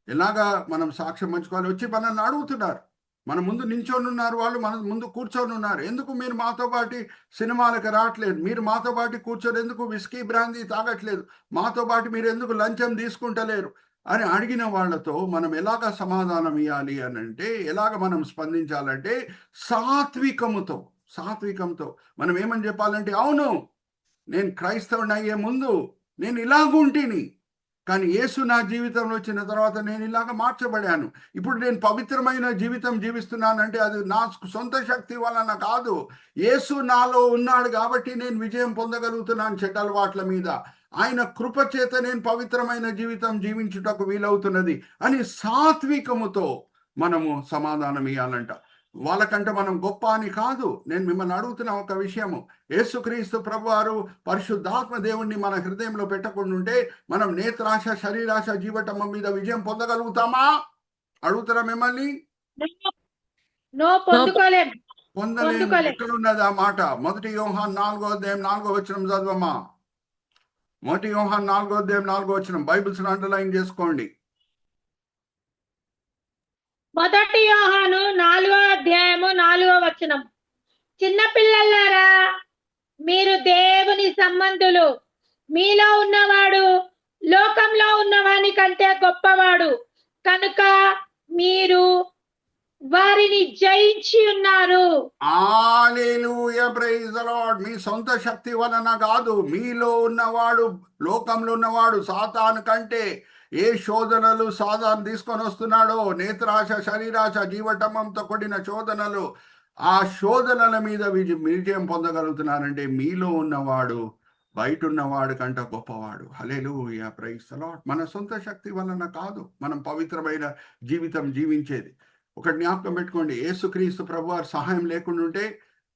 ఎలాగా మనం సాక్ష్యం పంచుకోవాలి? వచ్చి మనల్ని అడుగుతున్నారు, మన ముందు నించొని ఉన్నారు, వాళ్ళు మన ముందు కూర్చొని ఉన్నారు. ఎందుకు మీరు మాతో పాటు సినిమాలకు రావట్లేదు? మీరు మాతో పాటు కూర్చొని ఎందుకు విస్కీ బ్రాందీ తాగట్లేదు? మాతో పాటు మీరు ఎందుకు లంచం తీసుకుంటలేరు అని అడిగిన వాళ్ళతో మనం ఎలాగ సమాధానం ఇవ్వాలి అని అంటే, ఎలాగ మనం స్పందించాలంటే సాత్వికంతో మనం ఏమని చెప్పాలంటే, అవును నేను క్రైస్తవుని అయ్యే ముందు నేను ఇలాగుంటిని, కానీ యేసు నా జీవితంలో వచ్చిన తర్వాత నేను ఇలాగ మార్చబడాను. ఇప్పుడు నేను పవిత్రమైన జీవితం జీవిస్తున్నానంటే అది నా సొంత శక్తి వలన కాదు. యేసు నాలో ఉన్నాడు కాబట్టి నేను విజయం పొందగలుగుతున్నాను చెడ్డ అలవాట్ల మీద. ఆయన కృప చేత నేను పవిత్రమైన జీవితం జీవించుటకు వీలవుతున్నది అని సాత్వికముతో మనము సమాధానం ఇవ్వాలంట. వాళ్ళకంటే మనం గొప్ప అని కాదు. నేను మిమ్మల్ని అడుగుతున్న ఒక విషయము, యేసుక్రీస్తు ప్రభువారు పరిశుద్ధాత్మ దేవుణ్ణి మన హృదయంలో పెట్టకుండా ఉంటే మనం నేత్రాశ, శరీరాశ, జీవటమ్మ మీద విజయం పొందగలుగుతామా? అడుగుతారా మిమ్మల్ని? పొందుకోలేం. పొందలేము. ఎక్కడున్నది ఆ మాట? 1 యోహాను 4:4 చదవమ్మా. 1 యోహాను 4:4 బైబిల్స్ అండర్లైన్ చేసుకోండి. 1 యోహాను 4:4 చిన్నపిల్లలారా, మీరు దేవుని సంబంధులు. మీలో ఉన్నవాడు లోకంలో ఉన్నవాని కంటే గొప్పవాడు కనుక మీరు వారిని జయించి ఉన్నారు. హల్లెలూయా, ప్రైజ్ ది లార్డ్. మీ సొంత శక్తి వలన కాదు, మీలో ఉన్నవాడు, లోకంలో ఉన్నవాడు సాతాను కంటే ఏ శోధనలు సాతాను తీసుకొని వస్తున్నాడో, నేత్రాశ, శరీరాశ, జీవటమ్మంతో కూడిన శోధనలు, ఆ శోధనల మీద విజయం పొందగలుగుతున్నారంటే మీలో ఉన్నవాడు బయట ఉన్నవాడు కంటే గొప్పవాడు. హల్లెలూయా, ప్రైజ్ ది లార్డ్. మన సొంత శక్తి వలన కాదు మనం పవిత్రమైన జీవితం జీవించేది. ఒక జ్ఞాపకం పెట్టుకోండి, యేసుక్రీస్తు ప్రభువారు సహాయం లేకుండా ఉంటే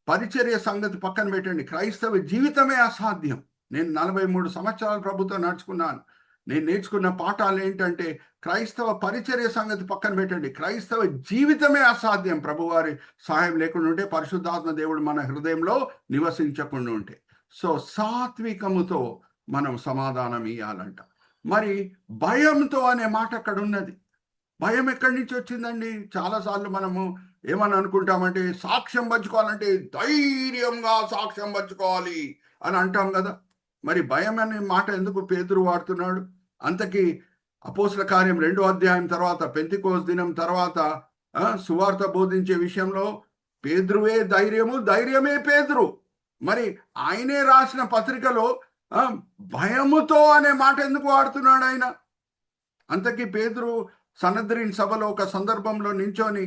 పరిచర్య సంగతి పక్కన పెట్టండి, క్రైస్తవ జీవితమే అసాధ్యం. నేను 43 సంవత్సరాలు ప్రభుత్వం నడుచుకున్నాను. నేను నేర్చుకున్న పాఠాలు ఏంటంటే క్రైస్తవ పరిచర్య సంగతి పక్కన పెట్టండి, క్రైస్తవ జీవితమే అసాధ్యం ప్రభువారి సహాయం లేకుండా ఉంటే, పరిశుద్ధాత్మ దేవుడు మన హృదయంలో నివసించకుండా ఉంటే. సో సాత్వికముతో మనం సమాధానం ఇవ్వాలంట. మరి భయంతో అనే మాట అక్కడ ఉన్నది. భయం ఎక్కడి నుంచి వచ్చిందండి? చాలాసార్లు మనము ఏమని అనుకుంటామంటే సాక్ష్యం పంచుకోవాలంటే ధైర్యంగా సాక్ష్యం పంచుకోవాలి అని అంటాం కదా. మరి భయం అనే మాట ఎందుకు పేతురు వాడుతున్నాడు? అంతకీ అపోస్తల కార్యం 2వ అధ్యాయం తర్వాత, పెంతెకోస్తు దినం తర్వాత సువార్త బోధించే విషయంలో పేతురువే ధైర్యము, ధైర్యమే పేతురు. మరి ఆయనే రాసిన పత్రికలో భయముతో అనే మాట ఎందుకు వాడుతున్నాడు ఆయన? అంతకీ పేతురు సనద్రిన్ సభలో ఒక సందర్భంలో నించొని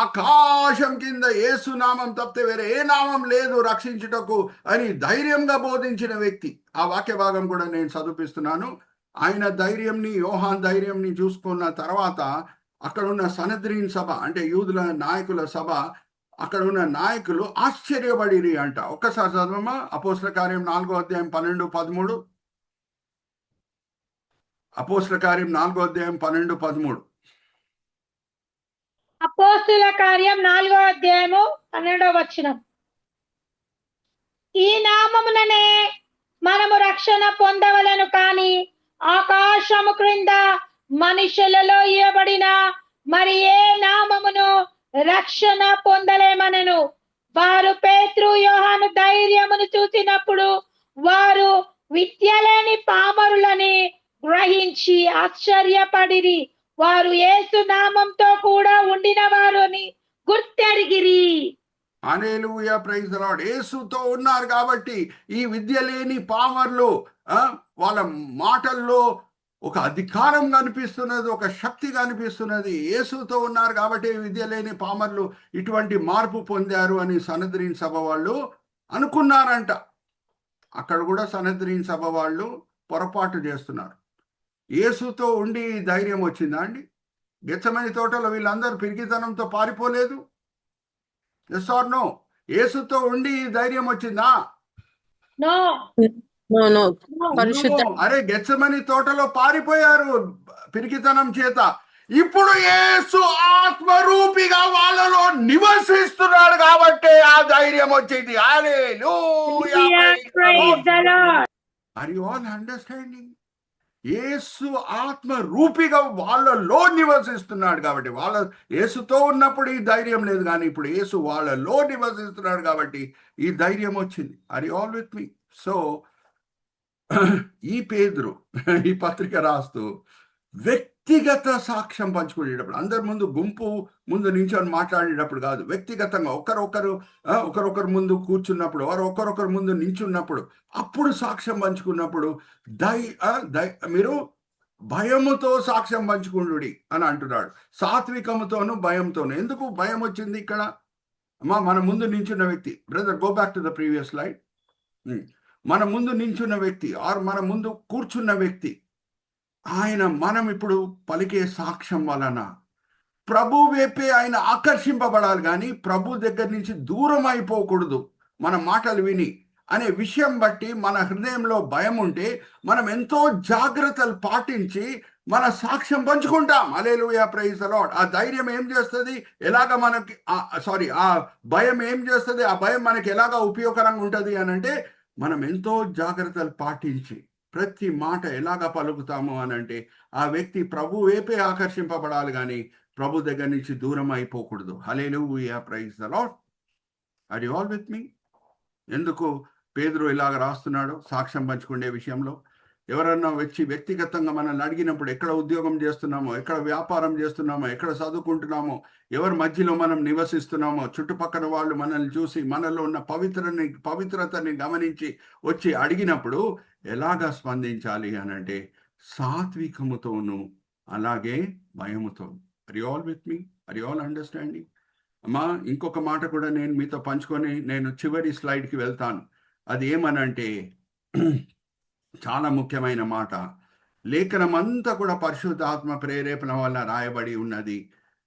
ఆకాశం కింద యేసు నామం తప్పితే వేరే ఏ నామం లేదు రక్షించుటకు అని ధైర్యంగా బోధించిన వ్యక్తి. ఆ వాక్య భాగం కూడా నేను చదివిస్తున్నాను. ఆయన ధైర్యంని, యోహాన్ ధైర్యంని చూసుకున్న తర్వాత అక్కడ ఉన్న సనద్రిన్ సభ అంటే యూదుల నాయకుల సభ, అక్కడ ఉన్న నాయకులు ఆశ్చర్యపడిరి అంట. ఒక్కసారి చదవమ్మా, అపోస్తల కార్యం 4వ అధ్యాయం 12-13. అపోస్తల కార్యం 4వ అధ్యాయం 12-13. అపోస్తల కార్యం 4వ అధ్యాయము 12 ఈ నామముననే మనము రక్షణ పొందవలను కాని ఆకాశము క్రింద మనుషులలో ఇవ్వబడిన మరి ఏ నామమును రక్షణ పొందలేమనెను. వారు పేతురు, యోహాను ధైర్యమును చూసినప్పుడు వారు విద్యలేని పామరులని గ్రహించి ఆశ్చర్యపడిరి. వారు యేసు నామంతో కూడా ఉండిన వారిని గుర్తెరిగిరి. హల్లెలూయా, ప్రైజ్ ది లార్డ్. యేసుతో ఉన్నారు కాబట్టి ఈ విద్య లేని పామర్లు వాళ్ళ మాటల్లో ఒక అధికారం కనిపిస్తున్నది, ఒక శక్తి కనిపిస్తున్నది. యేసుతో ఉన్నారు కాబట్టి విద్య లేని పామర్లు ఇటువంటి మార్పు పొందారు అని సనద్రిన్ సభ వాళ్ళు అనుకున్నారంట. అక్కడ కూడా సనద్రిన్ సభ వాళ్ళు పొరపాటు చేస్తున్నారు. యేసుతో ఉండి ధైర్యం వచ్చిందా అండి? గెత్సెమని తోటలో వీళ్ళందరూ పిరికితనంతో పారిపోలేదు. Yes or no? యేసుతో ఉండి ధైర్యం వచ్చిందా? నో. అరే, గెత్సెమని తోటలో పారిపోయారు పిరికితనం చేత. ఇప్పుడు యేసు ఆత్మరూపిగా వాళ్ళలో నివసిస్తున్నాడు కాబట్టి ఆ ధైర్యం వచ్చింది. Hallelujah, praise the lord. Are you all understanding? Yesu ఆత్మ రూపిగా వాళ్ళలో నివసిస్తున్నాడు కాబట్టి, వాళ్ళ యేసుతో ఉన్నప్పుడు ఈ ధైర్యం లేదు, కానీ ఇప్పుడు యేసు వాళ్ళలో నివసిస్తున్నాడు కాబట్టి ఈ ధైర్యం వచ్చింది. Are you all with me? So ఈ పేతురు ఈ పత్రిక రాస్తూ వ్యక్తిగత సాక్ష్యం పంచుకునేటప్పుడు, అందరి ముందు గుంపు ముందు నించొని మాట్లాడేటప్పుడు కాదు, వ్యక్తిగతంగా ఒకరొకరు ముందు కూర్చున్నప్పుడు, ఒకరొకరు ముందు నించున్నప్పుడు, అప్పుడు సాక్ష్యం పంచుకున్నప్పుడు మీరు భయముతో సాక్ష్యం పంచుకుండుడి అని అంటున్నాడు. సాత్వికముతోను భయంతోను. ఎందుకు భయం వచ్చింది ఇక్కడ? అమ్మా, మన ముందు నించున్న వ్యక్తి, brother go back to the previous slide. మన ముందు నించున్న వ్యక్తి ఆర్ మన ముందు కూర్చున్న వ్యక్తి, మనం ఇప్పుడు పలికే సాక్ష్యం వలన ప్రభు వైపే ఆయన ఆకర్షింపబడాలి, కానీ ప్రభు దగ్గర నుంచి దూరం అయిపోకూడదు మన మాటలు విని అనే విషయం బట్టి మన హృదయంలో భయం ఉంటే మనం ఎంతో జాగ్రత్తలు పాటించి మన సాక్ష్యం పంచుకుంటాం. హల్లెలూయా, ప్రైజ్ ది లార్డ్. ఆ ధైర్యం ఏం చేస్తుంది, ఎలాగ మనకి ఆ భయం ఏం చేస్తుంది, ఆ భయం మనకి ఎలాగ ఉపయోగకరంగా ఉంటుంది అని అంటే, మనం ఎంతో జాగ్రత్తలు పాటించి ప్రతి మాట ఎలాగ పలుకుతాము అని అంటే, ఆ వ్యక్తి ప్రభు వైపే ఆకర్షింపబడాలి, కానీ ప్రభు దగ్గర నుంచి దూరం అయిపోకూడదు. Hallelujah, praise the lord. Are you all with me? ఎందుకు పేతురు ఇలాగ రాస్తున్నాడు సాక్ష్యం పంచుకునే విషయంలో? ఎవరన్నా వచ్చి వ్యక్తిగతంగా మనల్ని అడిగినప్పుడు, ఎక్కడ ఉద్యోగం చేస్తున్నామో, ఎక్కడ వ్యాపారం చేస్తున్నామో, ఎక్కడ చదువుకుంటున్నామో, ఎవరి మధ్యలో మనం నివసిస్తున్నామో, చుట్టుపక్కల వాళ్ళు మనల్ని చూసి మనలో ఉన్న పవిత్రతని గమనించి వచ్చి అడిగినప్పుడు ఎలాగా స్పందించాలి అని అంటే, సాత్వికముతోను అలాగే భయముతో. Are you all with me? Are you all understanding? అమ్మా, ఇంకొక మాట కూడా నేను మీతో పంచుకొని నేను చివరి స్లైడ్కి వెళ్తాను. అది ఏమనంటే, చాలా ముఖ్యమైన మాట. లేఖనం అంతా కూడా పరిశుద్ధాత్మ ప్రేరేపణ వల్ల రాయబడి ఉన్నది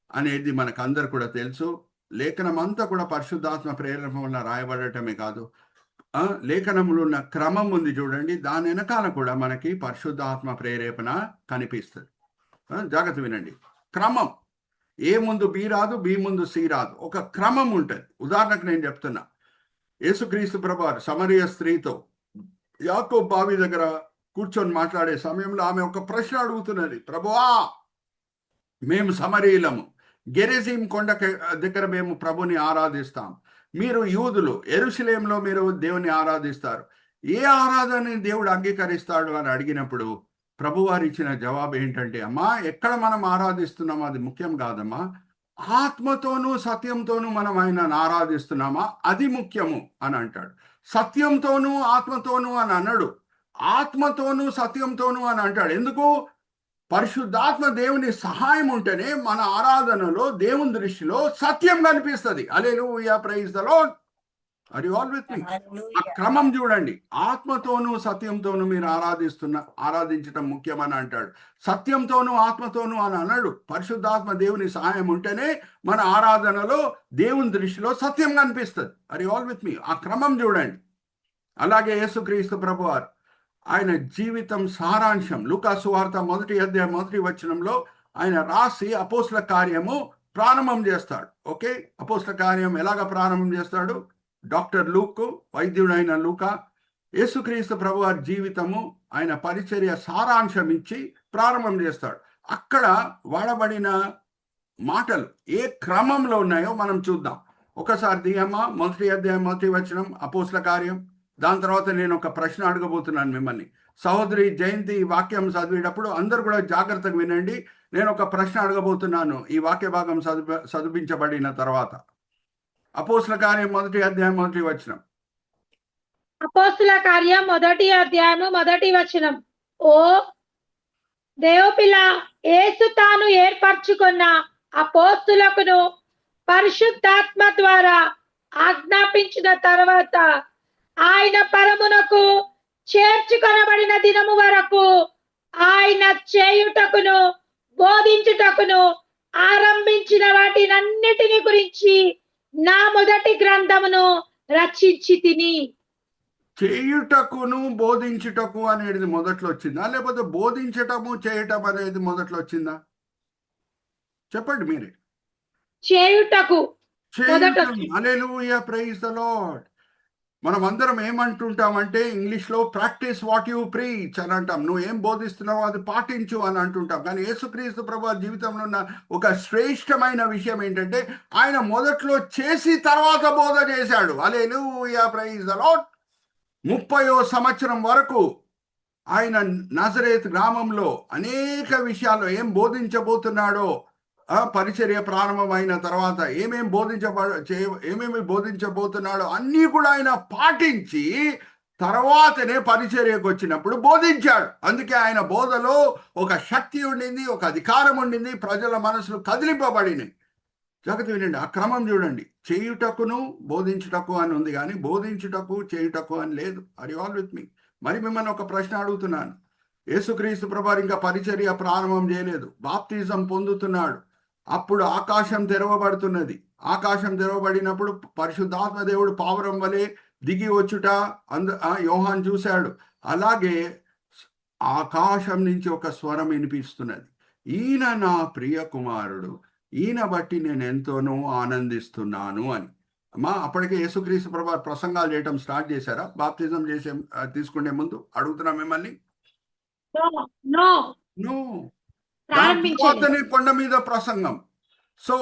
అనేది మనకందరు కూడా తెలుసు. లేఖనం అంతా కూడా పరిశుద్ధాత్మ ప్రేరేపణ వల్ల రాయబడటమే కాదు, లేఖనంలో ఉన్న క్రమం ఉంది చూడండి, దాని వెనకాల కూడా మనకి పరిశుద్ధాత్మ ప్రేరేపణ కనిపిస్తుంది. జాగ్రత్త వినండి. క్రమం, ఏ ముందు బి రాదు, బి ముందు సి రాదు, ఒక క్రమం ఉంటుంది. ఉదాహరణకు నేను చెప్తున్నా, యేసుక్రీస్తు ప్రభువారు సమరయ స్త్రీతో యాకోబు బావి దగ్గర కూర్చొని మాట్లాడే సమయంలో ఆమె ఒక ప్రశ్న అడుగుతున్నది, ప్రభువా, మేము సమరీయులము, గెరిజీం కొండ దగ్గర మేము ప్రభుని ఆరాధిస్తాం, మీరు యూదులు, యెరూషలేములో మీరు దేవుని ఆరాధిస్తారు, ఏ ఆరాధనని దేవుడు అంగీకరిస్తాడు అని అడిగినప్పుడు ప్రభువారు ఇచ్చిన జవాబు ఏంటంటే, అమ్మా, ఎక్కడ మనం ఆరాధిస్తున్నామో అది ముఖ్యం కాదమ్మా, ఆత్మతోనూ సత్యంతోనూ మనం ఆయనను ఆరాధిస్తున్నామా అది ముఖ్యము అని అంటాడు. సత్యంతోనూ ఆత్మతోనూ అని అన్నాడు, ఆత్మతోనూ సత్యంతోనూ అని అంటాడు. ఎందుకు? పరిశుద్ధాత్మ దేవుని సహాయం ఉంటేనే మన ఆరాధనలో దేవుని దృష్టిలో సత్యం కనిపిస్తుంది. Hallelujah, praise the lord. Are you all with me? ఆ క్రమం చూడండి. ఆత్మతోనూ సత్యంతోనూ మీరు ఆరాధించటం ముఖ్యమని అంటాడు. సత్యంతోనూ ఆత్మతోనూ అని అన్నాడు. పరిశుద్ధాత్మ దేవుని సహాయం ఉంటేనే మన ఆరాధనలో దేవుని దృష్టిలో సత్యం కనిపిస్తుంది. Are you all with me? ఆ క్రమం చూడండి. అలాగే యేసుక్రీస్తు ప్రభువారు ఆయన జీవితం సారాంశం లూకా సువార్త 1వ అధ్యాయం 1వ వచనంలో ఆయన రాసి అపోస్తల కార్యము ప్రారంభం చేస్తాడు. ఓకే, అపోస్తల కార్యం ఎలాగ ప్రారంభం చేస్తాడు? డాక్టర్ లూక్, వైద్యుడైన లూకా, యేసుక్రీస్తు ప్రభువారి జీవితము, ఆయన పరిచర్య సారాంశం ఇచ్చి ప్రారంభం చేస్తాడు. అక్కడ వాడబడిన మాటలు ఏ క్రమంలో ఉన్నాయో మనం చూద్దాం. ఒకసారి దిగమ్మా, 1వ అధ్యాయం 1వ వచనం, అపోస్తల కార్యం. దాని తర్వాత నేను ఒక ప్రశ్న అడగబోతున్నాను మిమ్మల్ని. సహోదరి జయంతి ఈ వాక్యం చదివేటప్పుడు అందరు కూడా జాగ్రత్తగా వినండి. నేను ఒక ప్రశ్న అడగబోతున్నాను ఈ వాక్య భాగం చదివించబడిన తర్వాత. అపోస్తల కార్యం 1వ అధ్యాయం 1వ వచనం. అపోస్తల కార్యం 1వ అధ్యాయము 1వ వచనం. ఓ దేవపిల్ల, యేసు తాను ఏర్పరచుకున్న అపోస్తులకును పరిశుద్ధాత్మ ద్వారా ఆజ్ఞాపించిన తర్వాత ఆయన పరమునకు చేర్చుకొనబడిన దినము వరకు ఆయన చేయుటకును బోధించుటకును ఆరంభించిన వాటినన్నిటిని గురించి నా మొదటి గ్రంథమును రచించి తిని. చేయుటకును బోధించుటకు అనేది మొదట్లో వచ్చిందా, లేకపోతే బోధించటము చేయటం అనేది మొదట్లో వచ్చిందా? చెప్పండి మీరే. చేయుటకు. హల్లెలూయా, ప్రైజ్ ది లార్డ్. మనం అందరం ఏమంటుంటామంటే ఇంగ్లీష్లో ప్రాక్టీస్ వాట్ యు ప్రీచ్ అని అంటాం. నువ్వు ఏం బోధిస్తున్నావో అది పాటించు అని అంటుంటాం. కానీ యేసుక్రీస్తు ప్రభువారి జీవితంలో ఉన్న ఒక శ్రేష్టమైన విషయం ఏంటంటే ఆయన మొదట్లో చేసి తర్వాత బోధ చేశాడు. Hallelujah, praise the lord. 30వ సంవత్సరం వరకు ఆయన నజరేత్ గ్రామంలో అనేక విషయాల్లో ఏం బోధించబోతున్నాడో, పరిచర్య ప్రారంభమైన తర్వాత ఏమేమి బోధించబోతున్నాడో అన్నీ కూడా ఆయన పాటించి తర్వాతనే పరిచర్యకు వచ్చినప్పుడు బోధించాడు. అందుకే ఆయన బోధలో ఒక శక్తి ఉండింది, ఒక అధికారం ఉండింది, ప్రజల మనసులు కదిలింపబడినాయి. జాగ్రత్త వినండి, ఆ క్రమం చూడండి. చేయుటకును బోధించుటకు అని ఉంది, కానీ బోధించుటకు చేయుటకు అని లేదు. ఆర్ యు ఆల్ విత్ మీ? మరి మిమ్మల్ని ఒక ప్రశ్న అడుగుతున్నాను. యేసుక్రీస్తు ప్రభువారు ఇంకా పరిచర్య ప్రారంభం చేయలేదు, బాప్తిజం పొందుతున్నాడు. అప్పుడు ఆకాశం తెరవబడుతున్నది. ఆకాశం తెరవబడినప్పుడు పరిశుద్ధాత్మ దేవుడు పావురం వలె దిగి వచ్చుట యోహాన్ చూశాడు. అలాగే ఆకాశం నుంచి ఒక స్వరం వినిపిస్తున్నది, ఈయన నా ప్రియ కుమారుడు, ఈయన బట్టి నేను ఎంతోనో ఆనందిస్తున్నాను అని. అమ్మా, అప్పటికే యేసుక్రీస్తు ప్రభువారు ప్రసంగాలు చేయటం స్టార్ట్ చేశారా బాప్తిజం తీసుకునే ముందు? అడుగుతున్నా మిమ్మల్ని. తర్వాతనే కొండ మీద ప్రసంగం. సో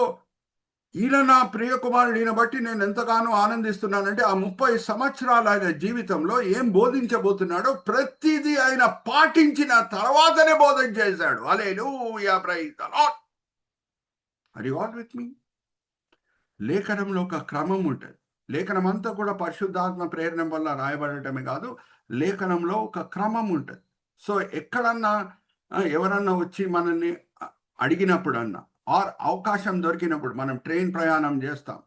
ఈయన నా ప్రియ కుమారుడు, ఈయన బట్టి నేను ఎంతగానో ఆనందిస్తున్నానంటే ఆ 30 సంవత్సరాల ఆయన జీవితంలో ఏం బోధించబోతున్నాడో ప్రతిదీ ఆయన పాటించిన తర్వాతనే బోధన చేశాడు. Hallelujah, praise the lord. Are you all with me? లేఖనంలో ఒక క్రమం ఉంటుంది. లేఖనం అంతా కూడా పరిశుద్ధాత్మ ప్రేరణ వల్ల రాయబడటమే కాదు, లేఖనంలో ఒక క్రమం ఉంటుంది. సో ఎక్కడన్నా ఎవరన్నా వచ్చి మనల్ని అడిగినప్పుడు అన్నా, ఆర్ అవకాశం దొరికినప్పుడు, మనం ట్రైన్ ప్రయాణం చేస్తాం,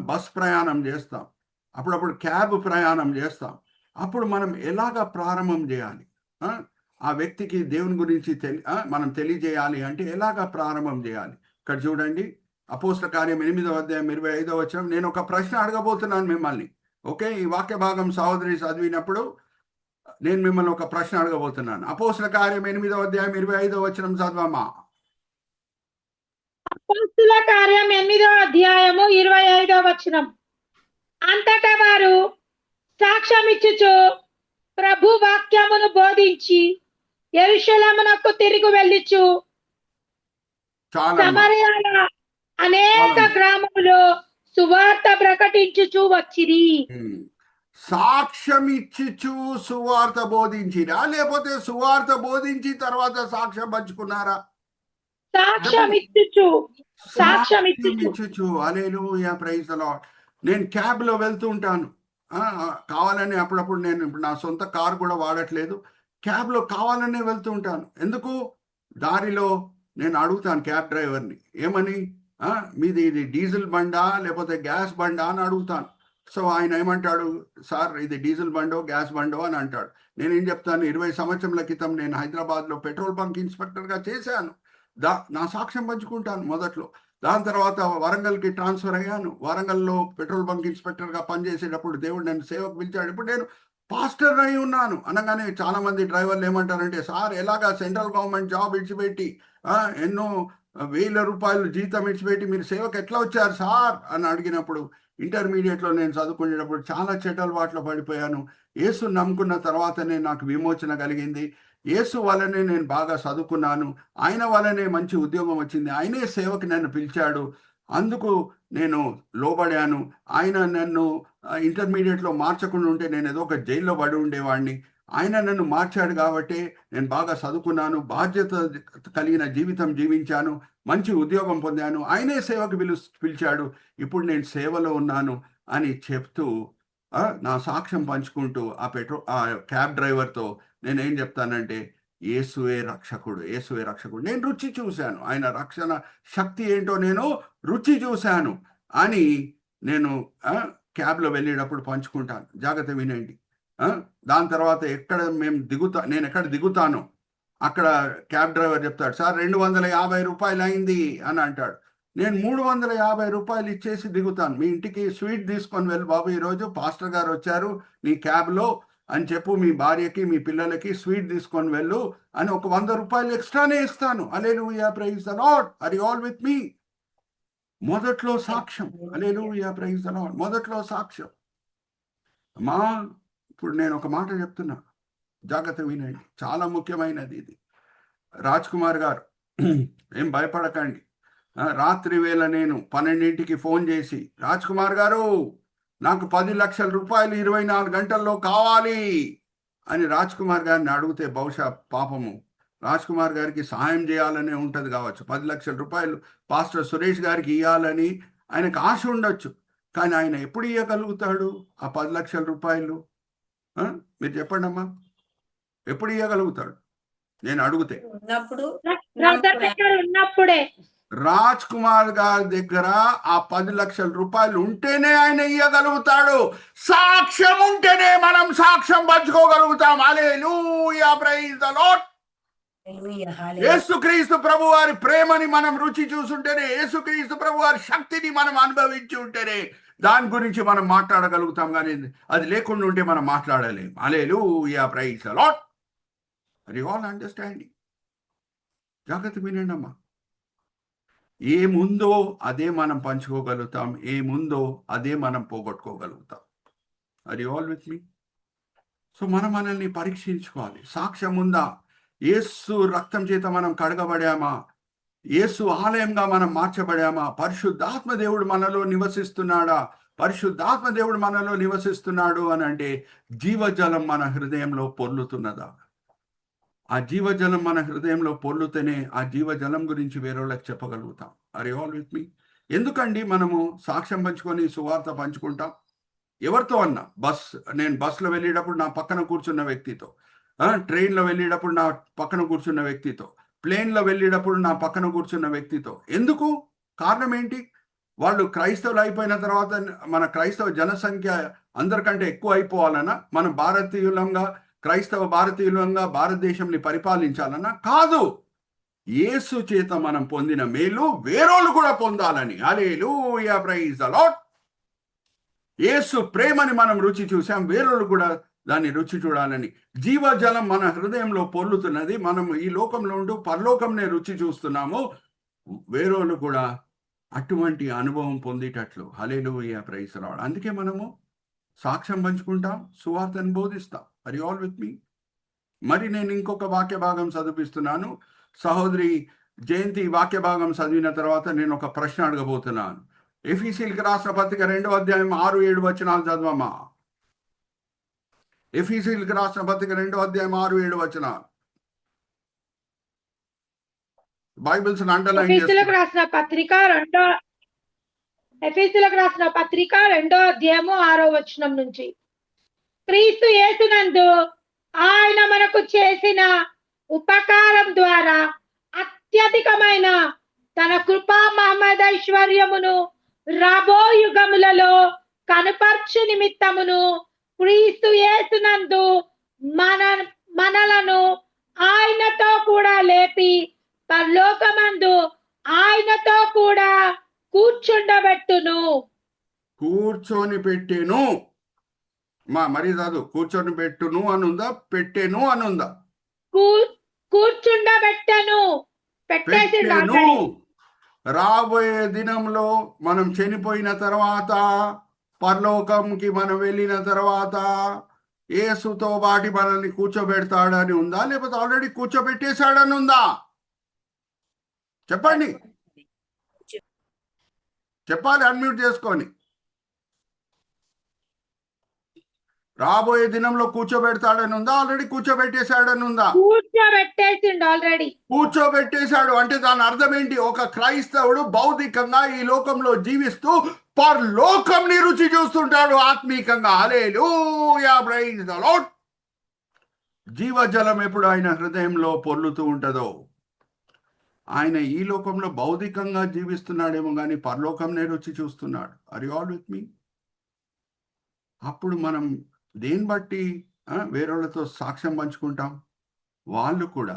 బస్ ప్రయాణం చేస్తాం, అప్పుడప్పుడు క్యాబ్ ప్రయాణం చేస్తాం. అప్పుడు మనం ఎలాగ ప్రారంభం చేయాలి? ఆ వ్యక్తికి దేవుని గురించి మనం తెలియజేయాలి అంటే ఎలాగ ప్రారంభం చేయాలి? ఇక్కడ చూడండి, అపోస్తల కార్యం 8వ అధ్యాయం 25వ వచనం. నేను ఒక ప్రశ్న అడగబోతున్నాను మిమ్మల్ని. ఓకే, ఈ వాక్య భాగం సహోదరి చదివినప్పుడు నేను మిమ్మల్ని ఒక ప్రశ్న అడగబోతున్నాను. అపోస్తల కార్యం 8వ అధ్యాయం 25వ వచనం చదవమ్మా. అపోస్తల కార్యం 8వ అధ్యాయము 25వ వచనం. అంతటా వారు సాక్ష్యమిచ్చుచు ప్రభు వాక్యమును బోధించి యెరూషలేమునకు తిరిగి వెళ్ళుచు సమరయాల అనేక గ్రామములో సువార్త ప్రకటించుచు వచ్చిరి. సాక్ష్యం ఇచ్చిచు సువార్త బోధించిరా, లేకపోతే సువార్త బోధించి తర్వాత సాక్ష్యం పంచుకున్నారా? సాక్ష్యం ఇచ్చుచు. హల్లెలూయా, ప్రైజ్ ది లార్డ్. నేను క్యాబ్ లో వెళ్తూ ఉంటాను, కావాలని. అప్పుడప్పుడు నేను ఇప్పుడు నా సొంత కారు కూడా వాడట్లేదు, క్యాబ్ లో కావాలనే వెళ్తూ ఉంటాను. ఎందుకు? దారిలో నేను అడుగుతాను క్యాబ్ డ్రైవర్ని, ఏమని, మీది ఇది డీజిల్ బండా లేకపోతే గ్యాస్ బండా అని అడుగుతాను. సో ఆయన ఏమంటాడు, సార్ ఇది డీజిల్ బండో గ్యాస్ బండో అని అంటాడు. నేనేం చెప్తాను, 20 సంవత్సరాల క్రితం నేను హైదరాబాద్లో పెట్రోల్ బంక్ ఇన్స్పెక్టర్గా చేశాను. నా సాక్ష్యం పంచుకుంటాను మొదట్లో. దాని తర్వాత వరంగల్కి ట్రాన్స్ఫర్ అయ్యాను. వరంగల్లో పెట్రోల్ బంక్ ఇన్స్పెక్టర్గా పనిచేసేటప్పుడు దేవుడు నన్ను సేవకు పిలిచాడు. ఇప్పుడు నేను పాస్టర్ అయి ఉన్నాను అనగానే చాలా మంది డ్రైవర్లు ఏమంటారంటే, సార్ ఎలాగా సెంట్రల్ గవర్నమెంట్ జాబ్ ఇచ్చిపెట్టి ఎన్నో వేల రూపాయలు జీతం ఇచ్చిపెట్టి మీరు సేవకు ఎట్లా వచ్చారు సార్ అని అడిగినప్పుడు, ఇంటర్మీడియట్లో నేను చదువుకునేటప్పుడు చాలా చెడ్డల వాటిలో పడిపోయాను. యేసు నమ్ముకున్న తర్వాతనే నాకు విమోచన కలిగింది. యేసు వల్లనే నేను బాగా చదువుకున్నాను, ఆయన వల్లనే మంచి ఉద్యోగం వచ్చింది, ఆయనే సేవకి నన్ను పిలిచాడు, అందుకు నేను లోబడాను. ఆయన నన్ను ఇంటర్మీడియట్లో మార్చకుండా ఉంటే నేను ఏదో ఒక జైల్లో పడి ఉండేవాడిని. ఆయన నన్ను మార్చాడు కాబట్టి నేను బాగా చదువుకున్నాను, బాధ్యత కలిగిన జీవితం జీవించాను, మంచి ఉద్యోగం పొందాను, ఆయనే సేవకు పిలిచాడు, ఇప్పుడు నేను సేవలో ఉన్నాను అని చెప్తూ నా సాక్ష్యం పంచుకుంటూ ఆ క్యాబ్ డ్రైవర్తో నేనేం చెప్తానంటే, యేసువే రక్షకుడు, యేసువే రక్షకుడు. నేను రుచి చూశాను, ఆయన రక్షణ శక్తి ఏంటో నేను రుచి చూశాను అని నేను క్యాబ్లో వెళ్ళేటప్పుడు పంచుకుంటాను. జాగ్రత్త వినండి. దాని తర్వాత నేను ఎక్కడ దిగుతానో అక్కడ క్యాబ్ డ్రైవర్ చెప్తాడు, సార్ 250 రూపాయలు అయింది అని అంటాడు. నేను 350 రూపాయలు ఇచ్చేసి దిగుతాను. మీ ఇంటికి స్వీట్ తీసుకొని వెళ్ళి బాబు, ఈరోజు పాస్టర్ గారు వచ్చారు నీ క్యాబ్లో అని చెప్పు, మీ భార్యకి మీ పిల్లలకి స్వీట్ తీసుకొని వెళ్ళు అని ఒక 100 రూపాయలు ఎక్స్ట్రానే ఇస్తాను. Hallelujah, praise the lord. Are you all with me? మొదట్లో సాక్ష్యం. Hallelujah, praise the lord. మొదట్లో సాక్ష్యం. అమ్మా, ఇప్పుడు నేను ఒక మాట చెప్తున్నా, జాగ్రత్త వినండి, చాలా ముఖ్యమైనది ఇది. రాజ్ కుమార్ గారు ఏం భయపడకండి. రాత్రి వేళ నేను 12ంటికి ఫోన్ చేసి, రాజ్ కుమార్ గారు నాకు 10 లక్షల రూపాయలు 24 గంటల్లో కావాలి అని రాజ్ కుమార్ గారిని అడిగితే, బహుశా పాపము రాజ్ కుమార్ గారికి సహాయం చేయాలనే ఉంటుంది కావచ్చు. 10 లక్షల రూపాయలు పాస్టర్ సురేష్ గారికి ఇవ్వాలని ఆయనకు ఆశ ఉండొచ్చు, కానీ ఆయన ఎప్పుడు ఇవ్వగలుగుతాడు ఆ 10 లక్షల రూపాయలు? మీరు చెప్పండి అమ్మా, ఎప్పుడు ఇవ్వగలుగుతాడు? నేను అడిగితే ఉన్నప్పుడు బ్రదర్ దగ్గర ఉన్నప్పుడే. రాజ్ కుమార్ గారి దగ్గర ఆ 10 లక్షల రూపాయలు ఉంటేనే ఆయన ఇవ్వగలుగుతాడు. సాక్ష్యం ఉంటేనే మనం సాక్ష్యం పంచుకోగలుగుతాం. హల్లెలూయా, ప్రైజ్ ద లార్డ్. హల్లెలూయా, హల్లెలూయా. యేసుక్రీస్తు ప్రభు వారి ప్రేమని మనం రుచి చూసుంటేనే, యేసుక్రీస్తు ప్రభు వారి శక్తిని మనం అనుభవించి ఉంటేనే దాని గురించి మనం మాట్లాడగలుగుతాం. కానీ అది లేకుండా ఉంటే మనం మాట్లాడలేం. Hallelujah, praise the lord. Are you all understanding? జాగ్రత్త వినండి అమ్మా. ఏముందో అదే మనం పంచుకోగలుగుతాం, ఏముందో అదే మనం పోగొట్టుకోగలుగుతాం. Are you all with me? So మనం మనల్ని పరీక్షించుకోవాలి. సాక్ష్యం ఉందా? యేసు రక్తం చేత మనం కడగబడామా? యేసు ఆలయంగా మనం మార్చబడామా? పరిశుద్ధాత్మ దేవుడు మనలో నివసిస్తున్నాడా? పరిశుద్ధాత్మ దేవుడు మనలో నివసిస్తున్నాడు అని అంటే జీవజలం మన హృదయంలో పొర్లుతున్నదా? ఆ జీవజలం మన హృదయంలో పొర్లుతేనే ఆ జీవజలం గురించి వేరేళ్ళకి చెప్పగలుగుతాం. ఆర్ యు ఆల్ విత్ మీ? ఎందుకండి మనము సాక్ష్యం పంచుకొని సువార్త పంచుకుంటాం? ఎవరితో అన్నా, నేను బస్సులో వెళ్ళేటప్పుడు నా పక్కన కూర్చున్న వ్యక్తితో, ట్రైన్లో వెళ్ళేటప్పుడు నా పక్కన కూర్చున్న వ్యక్తితో, ప్లేన్లో వెళ్ళేటప్పుడు నా పక్కన కూర్చున్న వ్యక్తితో. ఎందుకు? కారణం ఏంటి? వాళ్ళు క్రైస్తవులు అయిపోయిన తర్వాత మన క్రైస్తవ జనసంఖ్య అందరికంటే ఎక్కువ అయిపోవాలన్నా, మన క్రైస్తవ భారతీయులంగా భారతదేశంని పరిపాలించాలన్నా కాదు. యేసు చేత మనం పొందిన మేలు వేరోళ్ళు కూడా పొందాలని. హల్లెలూయా, ప్రైజ్ ద లార్డ్. యేసు ప్రేమని మనం రుచి చూసాం, వేరోళ్ళు కూడా దాన్ని రుచి చూడాలని. జీవజలం మన హృదయంలో పొర్లుతున్నది. మనం ఈ లోకంలో ఉంటూ పరలోకంనే రుచి చూస్తున్నాము. వేరోళ్ళు కూడా అటువంటి అనుభవం పొందేటట్లు. హల్లెలూయా, ప్రైజ్ ద లార్డ్. అందుకే మనము సాక్ష్యం పంచుకుంటాం, సువార్తను బోధిస్తాం. ఆర్ యు ఆల్ విత్ మీ? మరి నేను ఇంకొక వాక్య భాగం చదివిస్తున్నాను. సహోదరి జయంతి వాక్య భాగం చదివిన తర్వాత నేను ఒక ప్రశ్న అడగబోతున్నాను. ఎఫీసీయులకు రాసిన పత్రిక 2వ అధ్యాయం 6-7 వచనాలు చదవమ్మా. ఎఫీసీయులకు రాసిన పత్రిక 2వ అధ్యాయం 6-7 వచనాలు. బైబిల్స్ అండర్లైన్ ఎఫెసీయులకు రాసిన పత్రిక 2వ అధ్యాయము 6వ వచనం నుంచి. క్రీస్తు యేసునందు ఆయన మనకు చేసిన ఉపకారం ద్వారా అత్యధికమైన తన కృపా మహదైశ్వర్యమును రాబో యుగములలో కనుపర్చు నిమిత్తమును క్రీస్తు యేసునందు మనలను ఆయనతో కూడా లేపి పరలోకమందు ఆయనతో కూడా కూర్చొని పెట్టెను. మరి చదువు. కూర్చొని పెట్టును అనుందా, పెట్టెను అనుందా? కూర్చుండబెట్టెను, పెట్టెను. రాబోయే దినంలో మనం చనిపోయిన తర్వాత, పరలోకంకి మనం వెళ్ళిన తర్వాత యేసుతో బాటి మనల్ని కూర్చోబెడతాడని ఉందా, లేకపోతే ఆల్రెడీ కూర్చోబెట్టేశాడని ఉందా? చెప్పండి, చెప్పాలి అన్మ్యూట్ చేసుకొని. రాబోయే దినంలో కూర్చోబెడతాడని ఉందా, ఆల్రెడీ కూర్చోబెట్టేశాడని ఉందా? కూర్చోబెట్టేశాడు అంటే దాని అర్థం ఏంటి? ఒక క్రైస్తవుడు భౌతికంగా ఈ లోకంలో జీవిస్తూ పరలోకంని రుచి చూస్తుంటాడు ఆత్మీకంగా. హల్లెలూయా, ప్రైజ్ ద లార్డ్. జీవజలం ఎప్పుడు ఆయన హృదయంలో పొర్లుతూ ఉంటుందో, ఆయన ఈ లోకంలో భౌతికంగా జీవిస్తున్నాడేమో కానీ పరలోకంనే రుచి చూస్తున్నాడు. ఆర్ యు ఆల్ విత్ మీ? అప్పుడు మనం దేన్ని బట్టి వేరేళ్ళతో సాక్ష్యం పంచుకుంటాం? వాళ్ళు కూడా